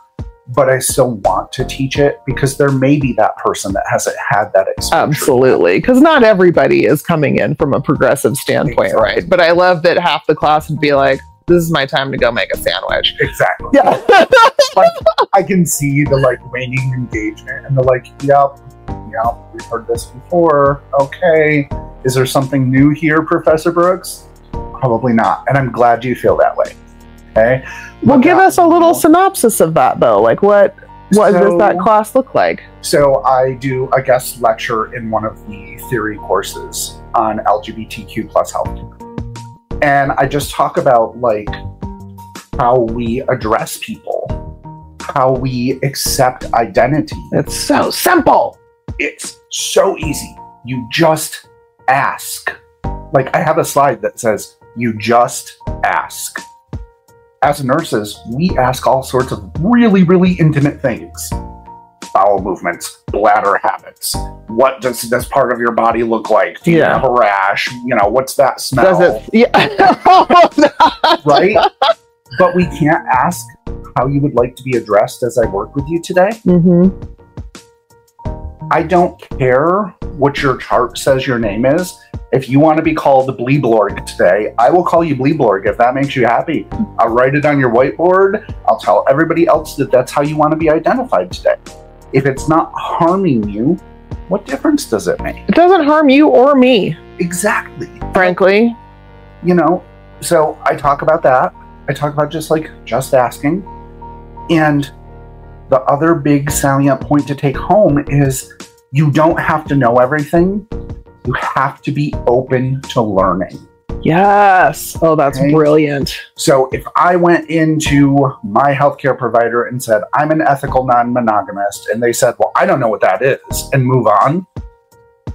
But I still want to teach it because there may be that person that hasn't had that experience. Absolutely. Because not everybody is coming in from a progressive standpoint, right? But I love that half the class would be like, this is my time to go make a sandwich. Exactly. Yeah. Like, I can see the like waning engagement and the like, yep, we've heard this before. Okay. Is there something new here, Professor Brooks? Probably not. And I'm glad you feel that way. Okay. Well, give us a little synopsis of that though. Like what does that class look like? So I do a guest lecture in one of the theory courses. on LGBTQ plus healthcare. And I just talk about like how we address people, how we accept identity. It's so simple. It's so easy. You just ask. Like, I have a slide that says, you just ask. As nurses, we ask all sorts of really, really intimate things. Bowel movements, bladder habits. What does this part of your body look like? Do you have a rash? You know, what's that smell? Does it? Yeah. Right? But we can't ask how you would like to be addressed as I work with you today. Mm-hmm. I don't care what your chart says your name is. If you want to be called Bleeblorg today, I will call you Bleeblorg if that makes you happy. I'll write it on your whiteboard. I'll tell everybody else that that's how you want to be identified today. If it's not harming you, what difference does it make? It doesn't harm you or me. Exactly. Frankly. You know, so I talk about that. I talk about just asking. And the other big salient point to take home is you don't have to know everything. You have to be open to learning. Yes. Oh, that's brilliant. So if I went into my healthcare provider and said, I'm an ethical non-monogamist, and they said, well, I don't know what that is, and move on,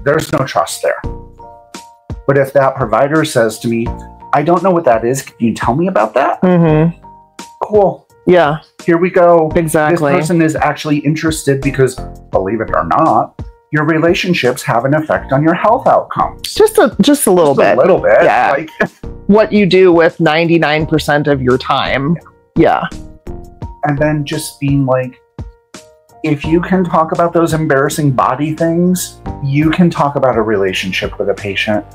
there's no trust there. But if that provider says to me, I don't know what that is, can you tell me about that? Mm-hmm. Cool. Yeah. Here we go. Exactly. This person is actually interested because, believe it or not, your relationships have an effect on your health outcomes. Just a little bit. A little bit. Yeah. Like, what you do with 99% of your time. Yeah. And then just being like, if you can talk about those embarrassing body things, you can talk about a relationship with a patient.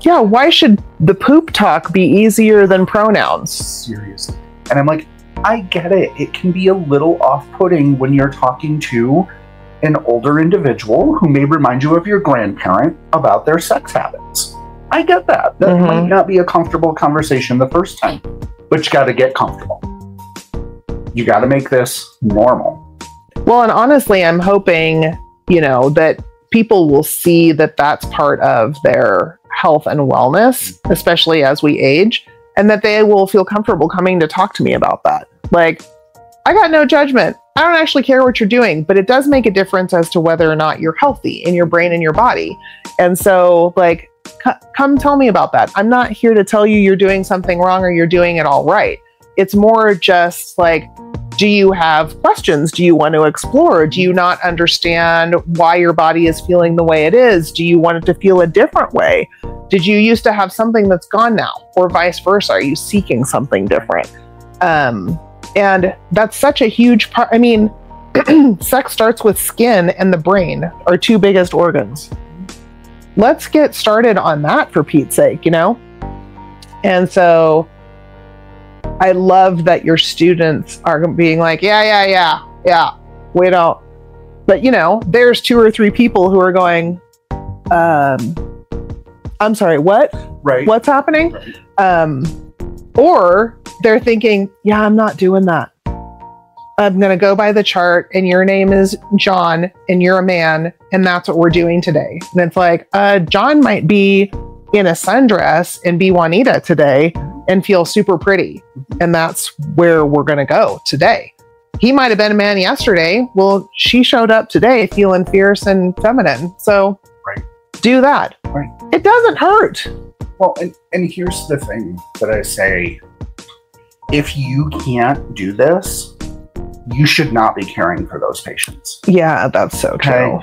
Yeah. Why should the poop talk be easier than pronouns? Seriously. And I'm like, I get it. It can be a little off-putting when you're talking to an older individual who may remind you of your grandparent about their sex habits. I get that. That might not be a comfortable conversation the first time, but you got to get comfortable. You got to make this normal. Well, and honestly, I'm hoping, that people will see that that's part of their health and wellness, especially as we age, and that they will feel comfortable coming to talk to me about that. Like, I got no judgment. I don't actually care what you're doing, but it does make a difference as to whether or not you're healthy in your brain and your body. And so, like, come tell me about that. I'm not here to tell you you're doing something wrong or you're doing it all right. It's more just like, do you have questions? Do you want to explore? Do you not understand why your body is feeling the way it is? Do you want it to feel a different way? Did you used to have something that's gone now, or vice versa? Are you seeking something different? And that's such a huge part. I mean, sex starts with skin and the brain, our two biggest organs. Let's get started on that, for Pete's sake, And so I love that your students are being like, yeah, we don't. But, there's 2 or 3 people who are going, I'm sorry, what? Right. What's happening? Right. Or they're thinking, yeah, I'm not doing that. I'm going to go by the chart, and your name is John, and you're a man, and that's what we're doing today. And it's like, John might be in a sundress and be Juanita today and feel super pretty. And that's where we're going to go today. He might have been a man yesterday. Well, she showed up today feeling fierce and feminine. So do that. Right. It doesn't hurt. Well, and here's the thing that I say. If you can't do this, you should not be caring for those patients. Yeah, that's so true.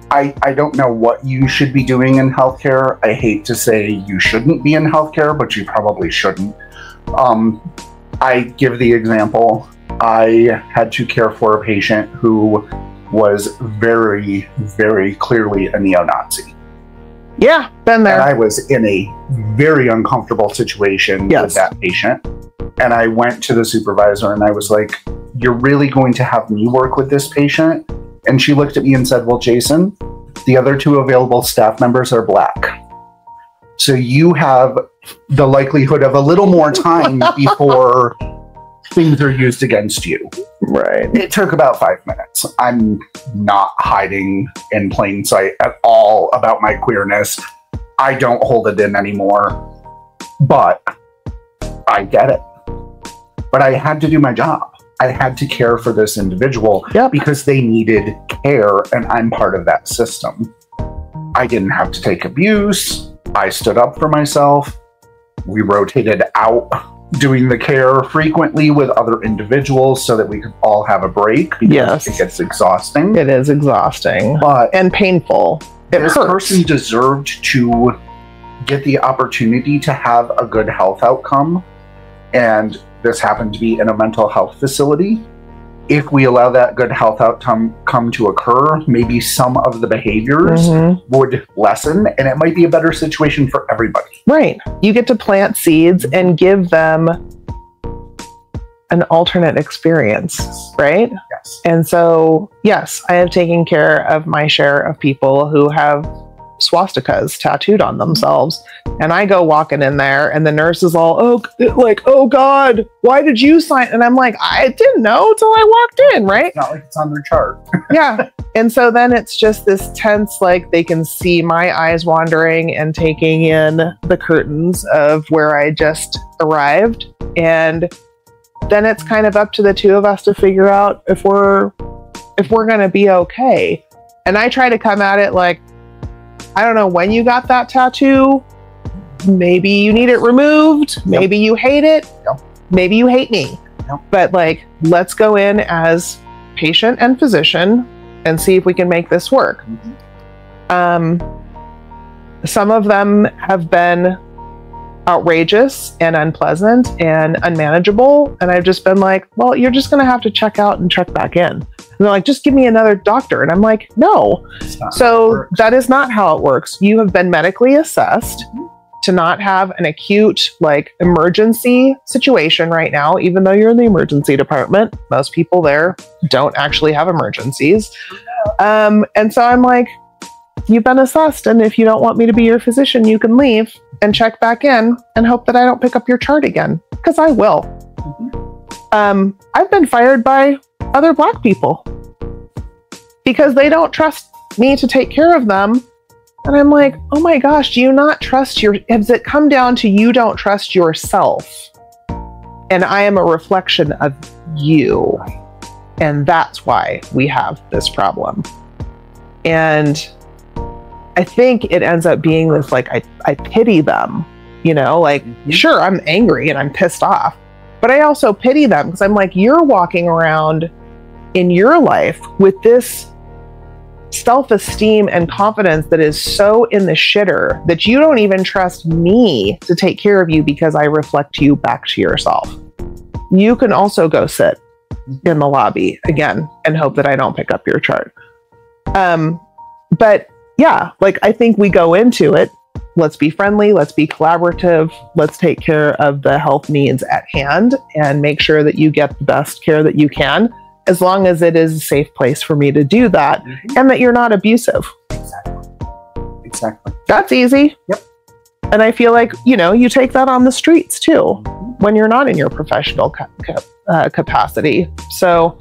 I don't know what you should be doing in healthcare. I hate to say you shouldn't be in healthcare, but you probably shouldn't. I give the example. I had to care for a patient who was very, very clearly a neo-Nazi. Yeah, been there. And I was in a very uncomfortable situation with that patient. And I went to the supervisor and I was like, you're really going to have me work with this patient? And she looked at me and said, well, Jason, the other 2 available staff members are Black. So you have the likelihood of a little more time before things are used against you. Right. It took about 5 minutes. I'm not hiding in plain sight at all about my queerness. I don't hold it in anymore, but I get it. But I had to do my job. I had to care for this individual because they needed care, and I'm part of that system. I didn't have to take abuse. I stood up for myself. We rotated out doing the care frequently with other individuals so that we could all have a break because it gets exhausting. It is exhausting and painful. This person deserved to get the opportunity to have a good health outcome, and this happened to be in a mental health facility. If we allow that good health outcome to occur, maybe some of the behaviors would lessen, and it might be a better situation for everybody. Right. You get to plant seeds and give them an alternate experience, right? Yes. And so, yes, I have taken care of my share of people who have swastikas tattooed on themselves. And I go walking in there and the nurse is all, oh God, why did you sign? And I'm like, I didn't know till I walked in, right? It's not like it's on their chart. Yeah. And so then it's just this tense, like they can see my eyes wandering and taking in the curtains of where I just arrived. And then it's kind of up to the two of us to figure out if we're going to be okay. And I try to come at it like, I don't know when you got that tattoo. Maybe you need it removed. Maybe you hate it. Maybe you hate me. But like, let's go in as patient and physician and see if we can make this work. Some of them have been outrageous and unpleasant and unmanageable. And I've just been like, well, you're just going to have to check out and check back in. And they're like, just give me another doctor. And I'm like, no. So that is not how it works. You have been medically assessed to not have an acute, like, emergency situation right now, even though you're in the emergency department. Most people there don't actually have emergencies. And so I'm like, you've been assessed. And if you don't want me to be your physician, you can leave and check back in and hope that I don't pick up your chart again, because I will. I've been fired by other Black people because they don't trust me to take care of them. And I'm like, oh my gosh, do you not trust has it come down to you don't trust yourself? And I am a reflection of you. And that's why we have this problem. And I think it ends up being this, like, I pity them, you know, like, sure, I'm angry and I'm pissed off, but I also pity them because I'm like, you're walking around in your life with this self-esteem and confidence that is so in the shitter that you don't even trust me to take care of you because I reflect you back to yourself. You can also go sit in the lobby again and hope that I don't pick up your chart. But yeah, like, I think we go into it, let's be friendly, let's be collaborative, let's take care of the health needs at hand and make sure that you get the best care that you can, as long as it is a safe place for me to do that and that you're not abusive. Exactly. That's easy. Yep. And I feel like, you know, you take that on the streets too, when you're not in your professional capacity. So,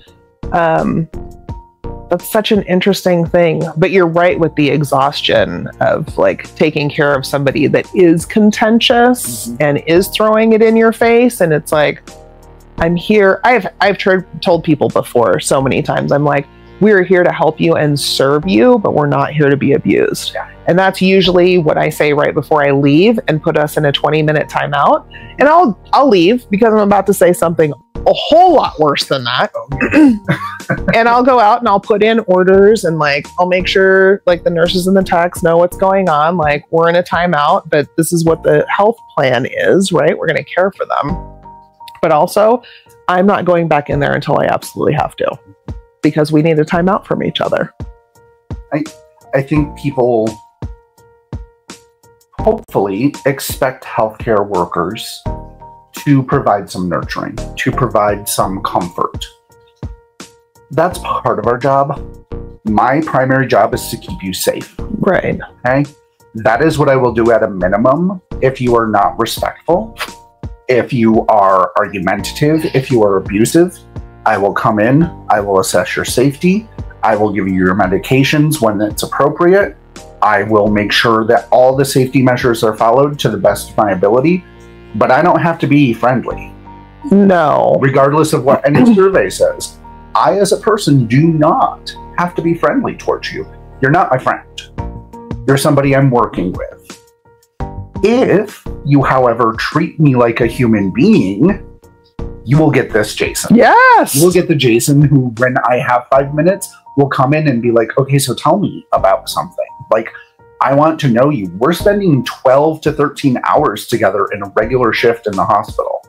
that's such an interesting thing, but you're right with the exhaustion of, like, taking care of somebody that is contentious and is throwing it in your face. And it's like, I'm here. I've told people before so many times, I'm like, we're here to help you and serve you, but we're not here to be abused. Yeah. And that's usually what I say right before I leave and put us in a 20-minute timeout. And I'll leave because I'm about to say something a whole lot worse than that. And I'll go out and I'll put in orders and, like, I'll make sure, like, the nurses and the techs know what's going on. Like, we're in a timeout, but this is what the health plan is, right? We're going to care for them. But also, I'm not going back in there until I absolutely have to, because we need a timeout from each other. I think people hopefully expect healthcare workers to provide some nurturing, to provide some comfort. That's part of our job. My primary job is to keep you safe. Right. Okay? That is what I will do at a minimum if you are not respectful, if you are argumentative, if you are abusive. I will come in, I will assess your safety, I will give you your medications when it's appropriate, I will make sure that all the safety measures are followed to the best of my ability, but I don't have to be friendly. No. Regardless of what any survey says. I, as a person, do not have to be friendly towards you. You're not my friend. You're somebody I'm working with. If you, however, treat me like a human being, you will get this Jasen. Yes! You will get the Jasen who, when I have 5 minutes, will come in and be like, okay, so tell me about something. Like, I want to know you. We're spending 12 to 13 hours together in a regular shift in the hospital.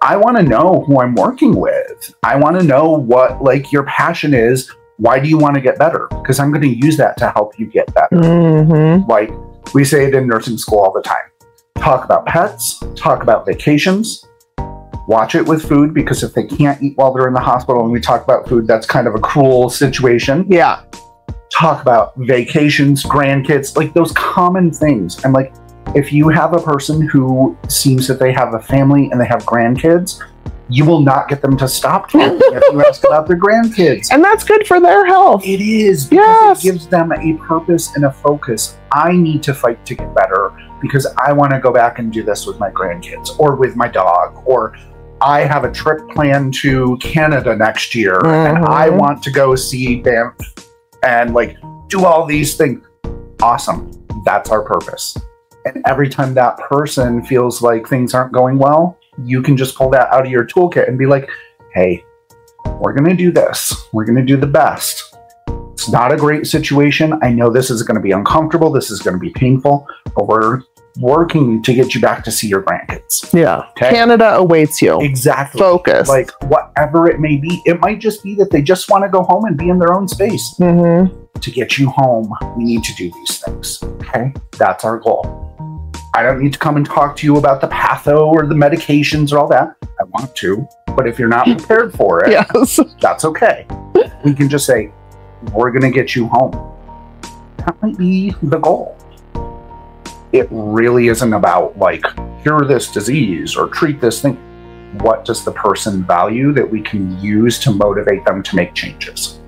I want to know who I'm working with. I want to know what, like, your passion is. Why do you want to get better? Because I'm going to use that to help you get better. Mm-hmm. Like, we say it in nursing school all the time. Talk about pets. Talk about vacations. Watch it with food, because if they can't eat while they're in the hospital and we talk about food, that's kind of a cruel situation. Yeah. Talk about vacations, grandkids, like those common things. And like, if you have a person who seems that they have a family and they have grandkids, you will not get them to stop talking if you ask about their grandkids. And that's good for their health. It is, because it gives them a purpose and a focus. I need to fight to get better because I want to go back and do this with my grandkids or with my dog, or I have a trip planned to Canada next year and I want to go see Banff and like do all these things. Awesome. That's our purpose. And every time that person feels like things aren't going well, you can just pull that out of your toolkit and be like, hey, we're going to do this. We're going to do the best. It's not a great situation. I know this is going to be uncomfortable. This is going to be painful, but we're working to get you back to see your grandkids. Yeah. Okay? Canada awaits you. Exactly. Focus. Like, whatever it may be, it might just be that they just want to go home and be in their own space. To get you home, we need to do these things. Okay? That's our goal. I don't need to come and talk to you about the patho or the medications or all that. I want to, but if you're not prepared for it, yes, that's okay. We can just say, we're going to get you home. That might be the goal. It really isn't about like, cure this disease or treat this thing. What does the person value that we can use to motivate them to make changes?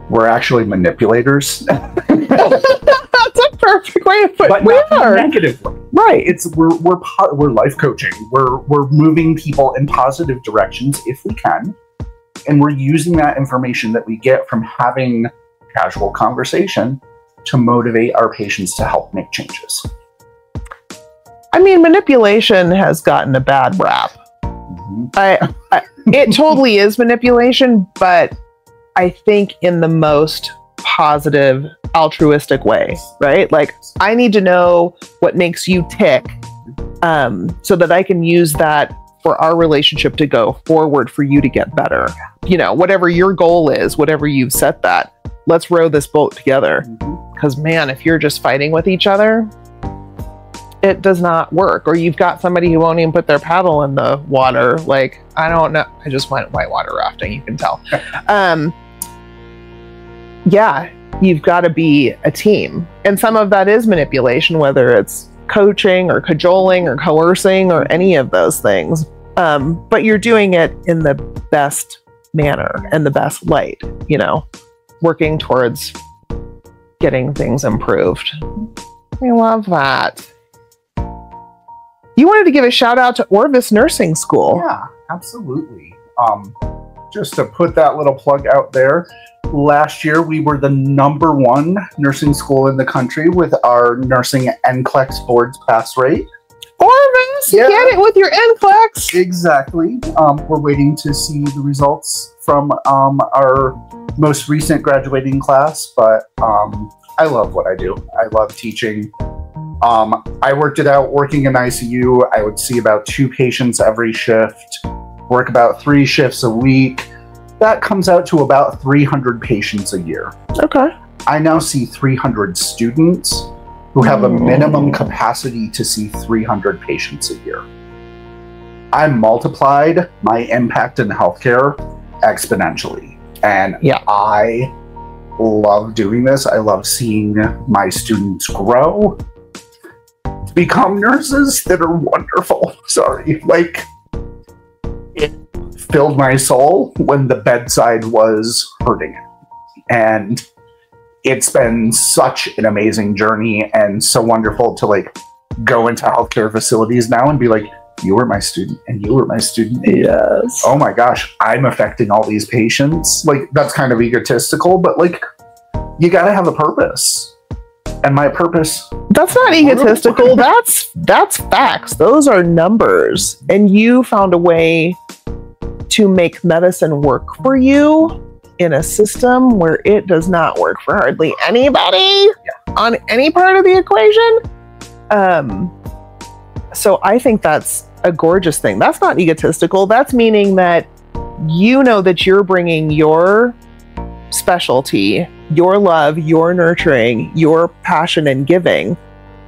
We're actually manipulators. That's a perfect way of putting it. But not negatively. Right. It's we're life coaching. We're moving people in positive directions if we can, and we're using that information that we get from having casual conversation to motivate our patients to help make changes. I mean, manipulation has gotten a bad rap. It totally is manipulation, but I think in the most positive, altruistic way, right? Like, I need to know what makes you tick so that I can use that for our relationship to go forward, for you to get better. You know, whatever your goal is, whatever you've set that, let's row this boat together. Because man, if you're just fighting with each other, it does not work. Or you've got somebody who won't even put their paddle in the water. Like, I don't know. I just went whitewater rafting, you can tell. Yeah, you've got to be a team. And some of that is manipulation, whether it's coaching or cajoling or coercing or any of those things. But you're doing it in the best manner and the best light, you know, working towards getting things improved. I love that. You wanted to give a shout out to Orvis Nursing School. Yeah, absolutely. Just to put that little plug out there, last year we were the #1 nursing school in the country with our nursing NCLEX boards pass rate. Orvis, get it with your NCLEX. Exactly. We're waiting to see the results from our most recent graduating class, but I love what I do. I love teaching. I worked it out working in ICU. I would see about 2 patients every shift, work about 3 shifts a week. That comes out to about 300 patients a year. Okay. I now see 300 students who have a minimum capacity to see 300 patients a year. I multiplied my impact in healthcare exponentially. And I love doing this. I love seeing my students grow to become nurses that are wonderful. Sorry, like, it filled my soul when the bedside was hurting. And it's been such an amazing journey and so wonderful to like go into healthcare facilities now and be like, you were my student and you were my student. Yes. Oh my gosh, I'm affecting all these patients. Like, that's kind of egotistical, but like, you got to have a purpose. And my purpose. That's not egotistical. That's facts. Those are numbers. And you found a way to make medicine work for you in a system where it does not work for hardly anybody on any part of the equation. So I think that's a gorgeous thing. That's not egotistical. That's meaning that you know that you're bringing your specialty, your love, your nurturing, your passion and giving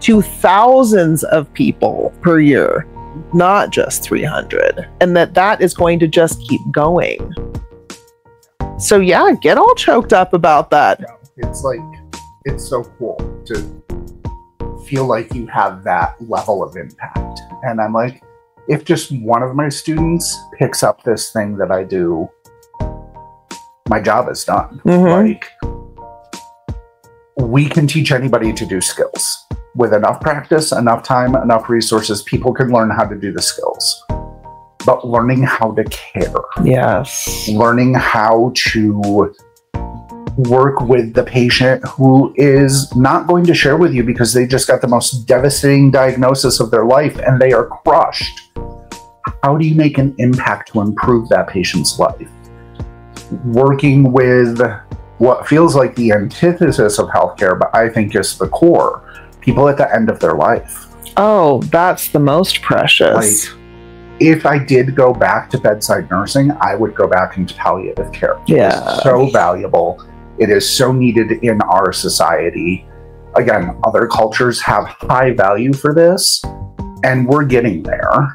to thousands of people per year, not just 300. And that is going to just keep going. So yeah, get all choked up about that. It's like, it's so cool to feel like you have that level of impact. And I'm like, if just one of my students picks up this thing that I do, my job is done. Like, we can teach anybody to do skills. With enough practice, enough time, enough resources, people can learn how to do the skills. But learning how to care. Yes. Learning how to work with the patient who is not going to share with you because they just got the most devastating diagnosis of their life and they are crushed. How do you make an impact to improve that patient's life? Working with what feels like the antithesis of healthcare, but I think is the core. People at the end of their life. Oh, that's the most precious. Like, if I did go back to bedside nursing, I would go back into palliative care. Yeah. It's so valuable. It is so needed in our society. Again, other cultures have high value for this, and we're getting there,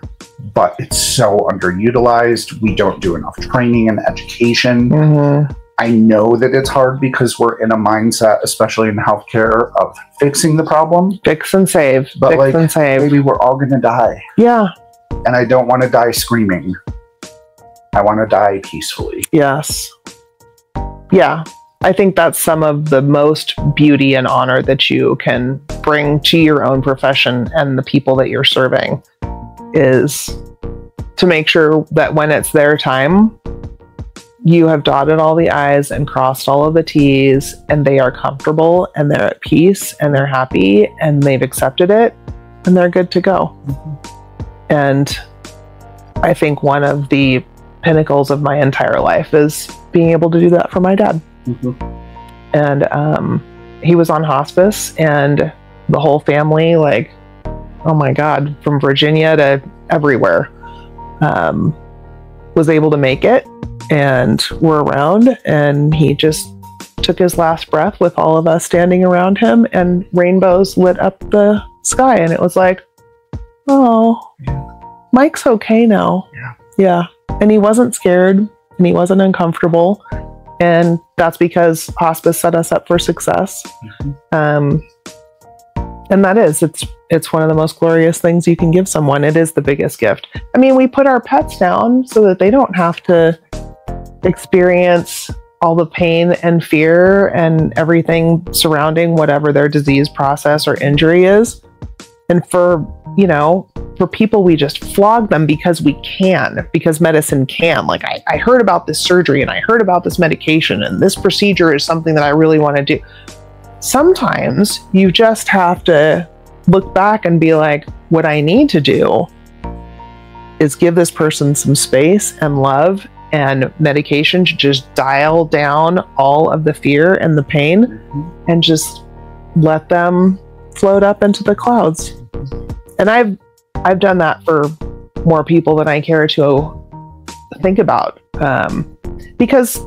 but it's so underutilized. We don't do enough training and education. I know that it's hard because we're in a mindset, especially in healthcare, of fixing the problem. Fix and save. But fix like, and save. Maybe we're all going to die. Yeah. And I don't want to die screaming. I want to die peacefully. Yes. Yeah. I think that's some of the most beauty and honor that you can bring to your own profession and the people that you're serving, is to make sure that when it's their time, you have dotted all the I's and crossed all of the T's, and they are comfortable and they're at peace and they're happy and they've accepted it and they're good to go. And I think one of the pinnacles of my entire life is being able to do that for my dad. And he was on hospice, and the whole family, like, oh my God, from Virginia to everywhere, was able to make it and were around, and he just took his last breath with all of us standing around him, and rainbows lit up the sky, and it was like, oh, Mike's okay now. Yeah. And he wasn't scared, and he wasn't uncomfortable, and that's because hospice set us up for success. And that is, it's one of the most glorious things you can give someone. It is the biggest gift. I mean, we put our pets down so that they don't have to experience all the pain and fear and everything surrounding whatever their disease process or injury is. And for people, we just flog them because we can, because medicine can. Like, I heard about this surgery and I heard about this medication and this procedure is something that I really want to do. Sometimes you just have to look back and be like, what I need to do is give this person some space and love and medication to just dial down all of the fear and the pain and just let them float up into the clouds. And I've done that for more people than I care to think about, because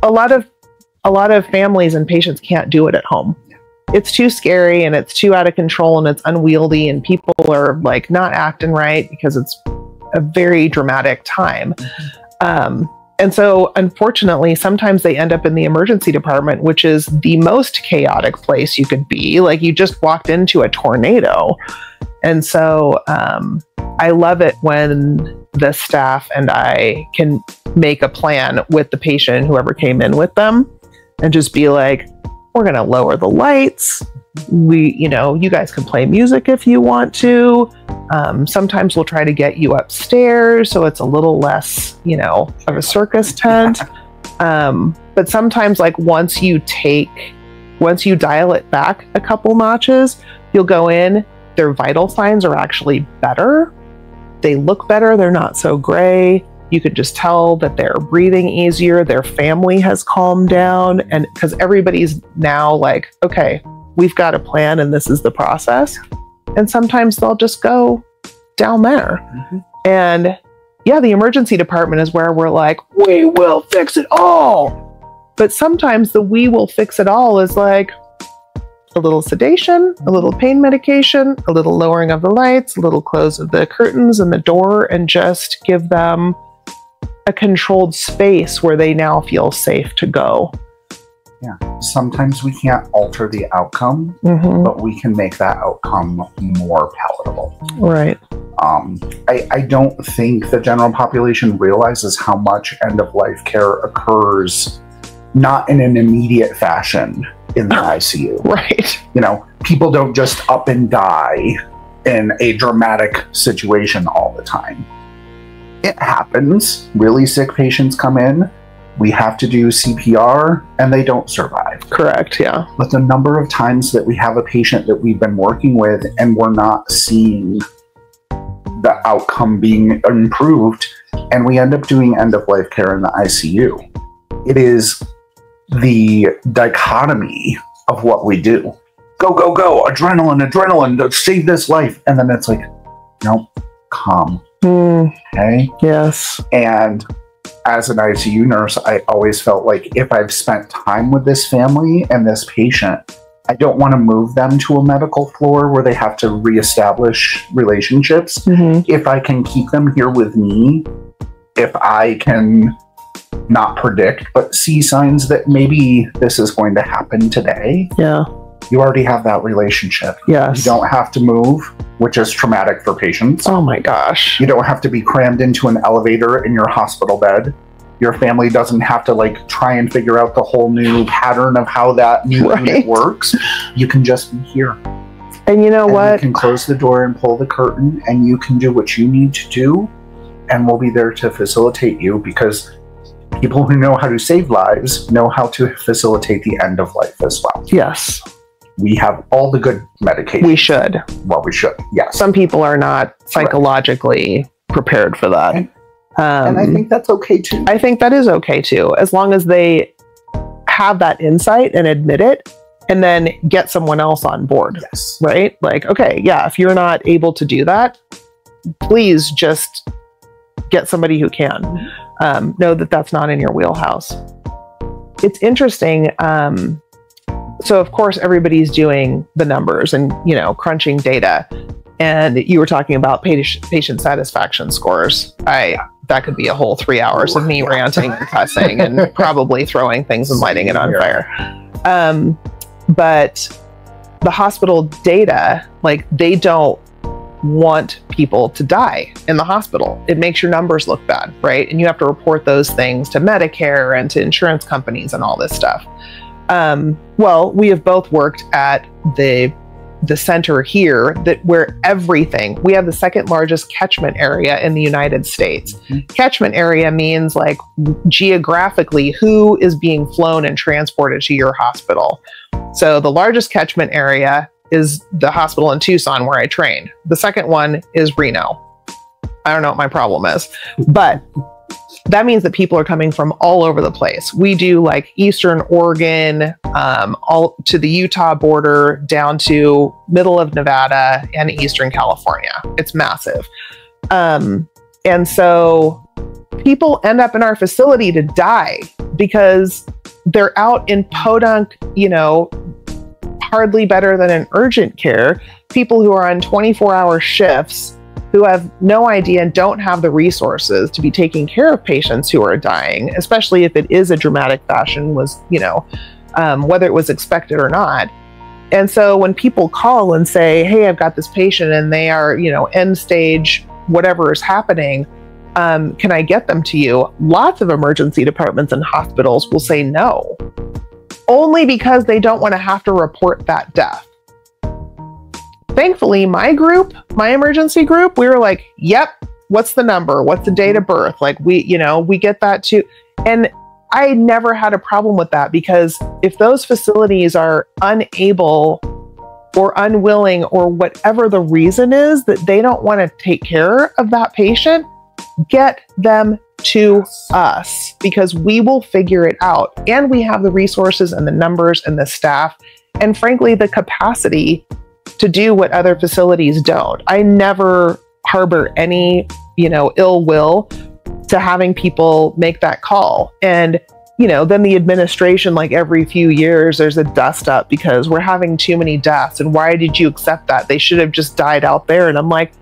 a lot of families and patients can't do it at home. It's too scary and it's too out of control and it's unwieldy, and people are like not acting right because it's a very dramatic time. And so unfortunately, sometimes they end up in the emergency department, which is the most chaotic place you could be. Like, you just walked into a tornado. And so I love it when the staff and I can make a plan with the patient, whoever came in with them, and just be like, we're going to lower the lights. You guys can play music if you want to. Sometimes we'll try to get you upstairs so it's a little less, of a circus tent. But sometimes, like, once you dial it back a couple notches, you'll go in, their vital signs are actually better. They look better. They're not so gray. You could just tell that they're breathing easier. Their family has calmed down. And because everybody's now like, okay, we've got a plan and this is the process. And sometimes they'll just go down there. Mm-hmm. And yeah, the emergency department is where we're like, we will fix it all. But sometimes the we will fix it all is like a little sedation, a little pain medication, a little lowering of the lights, a little close of the curtains and the door, and just give them a controlled space where they now feel safe to go. Yeah. Sometimes we can't alter the outcome, but we can make that outcome more palatable. Right. I don't think the general population realizes how much end-of-life care occurs not in an immediate fashion in the ICU. Right. People don't just up and die in a dramatic situation all the time. It happens. Really sick patients come in. We have to do CPR and they don't survive. Correct, yeah. But the number of times that we have a patient that we've been working with and we're not seeing the outcome being improved, and we end up doing end-of-life care in the ICU. It is the dichotomy of what we do. Go, go, go, adrenaline, to save this life. And then it's like, nope, calm. Okay? Yes. And as an ICU nurse, I always felt like if I've spent time with this family and this patient, I don't want to move them to a medical floor where they have to reestablish relationships. If I can keep them here with me, if I can not predict, but see signs that maybe this is going to happen today. Yeah. You already have that relationship. Yes. You don't have to move, which is traumatic for patients. Oh my gosh. You don't have to be crammed into an elevator in your hospital bed. Your family doesn't have to try and figure out the whole new pattern of how that new unit works. You can just be here. And you know what? You can close the door and pull the curtain, and you can do what you need to do, and we'll be there to facilitate you, because people who know how to save lives know how to facilitate the end of life as well. Yes. We have all the good medication. We should. Well, we should, yes. Some people are not psychologically prepared for that. And I think that's okay too. I think that is okay too, as long as they have that insight and admit it, and then get someone else on board. Yes. Right? Like, okay, yeah, if you're not able to do that, please just get somebody who can. Know that that's not in your wheelhouse. It's interesting. So of course everybody's doing the numbers and, crunching data. And you were talking about patient satisfaction scores. That could be a whole 3 hours of me ranting and cussing and probably throwing things and lighting it on fire. But the hospital data, they don't want people to die in the hospital. It makes your numbers look bad, right? And you have to report those things to Medicare and to insurance companies and all this stuff. Well, we have both worked at the center here where we have the second largest catchment area in the United States. Catchment area means geographically who is being flown and transported to your hospital. So the largest catchment area is the hospital in Tucson where I trained. The second one is Reno. I don't know what my problem is, but that means that people are coming from all over the place. We do Eastern Oregon, all to the Utah border, down to middle of Nevada and Eastern California. It's massive. And so people end up in our facility to die because they're out in podunk, hardly better than an urgent care. People who are on 24-hour shifts, who have no idea and don't have the resources to be taking care of patients who are dying, especially if it is a dramatic fashion, whether it was expected or not. And so when people call and say, hey, I've got this patient and they are, end stage, whatever is happening, can I get them to you? Lots of emergency departments and hospitals will say no. only because they don't want to have to report that death. Thankfully, my group, my emergency group, we were like, yep, what's the number? What's the date of birth? Like we get that too. And I never had a problem with that, because if those facilities are unable or unwilling, or whatever the reason is that they don't want to take care of that patient, get them to us, because we will figure it out. And we have the resources and the numbers and the staff, and frankly, the capacity to do what other facilities don't. I never harbor any, ill will to having people make that call. And then the administration, like every few years, there's a dust up because we're having too many deaths. And why did you accept that? They should have just died out there. And I'm like,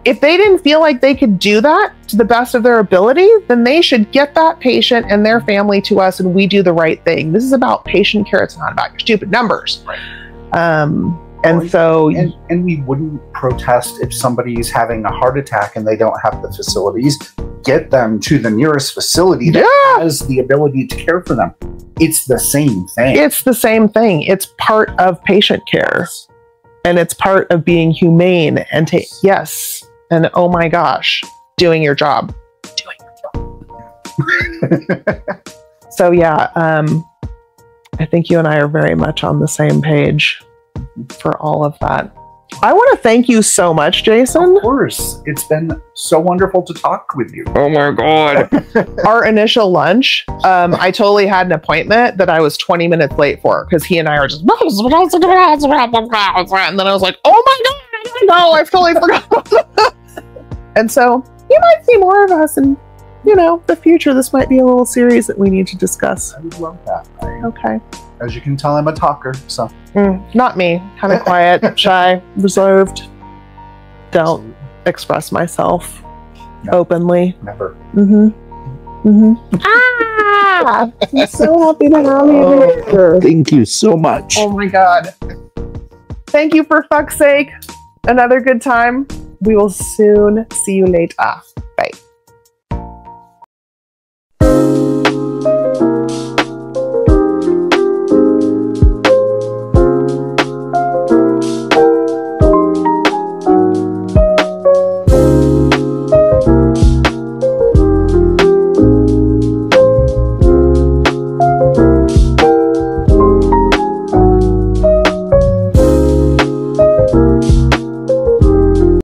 if they didn't feel like they could do that to the best of their ability, then they should get that patient and their family to us, and we do the right thing. This is about patient care. It's not about your stupid numbers. Right. And we wouldn't protest if somebody's having a heart attack and they don't have the facilities. Get them to the nearest facility that has the ability to care for them. It's the same thing. It's the same thing. It's part of patient care. And it's part of being humane and and oh my gosh, doing your job. So yeah, I think you and I are very much on the same page for all of that. I want to thank you so much, Jason. Of course. It's been so wonderful to talk with you. Oh my God. Our initial lunch, I totally had an appointment that I was 20 minutes late for, because he and I are just, and then I was like, oh my God, no, I've totally forgot. And so you might see more of us in, the future. This might be a little series that we need to discuss. I would love that. Okay. As you can tell, I'm a talker, so. Not me. Kind of quiet, shy, reserved. Don't express myself openly. Never. I'm so happy to have you here. Thank you so much. Oh my God. Thank you, for fuck's sake. Another good time. We will soon see you later.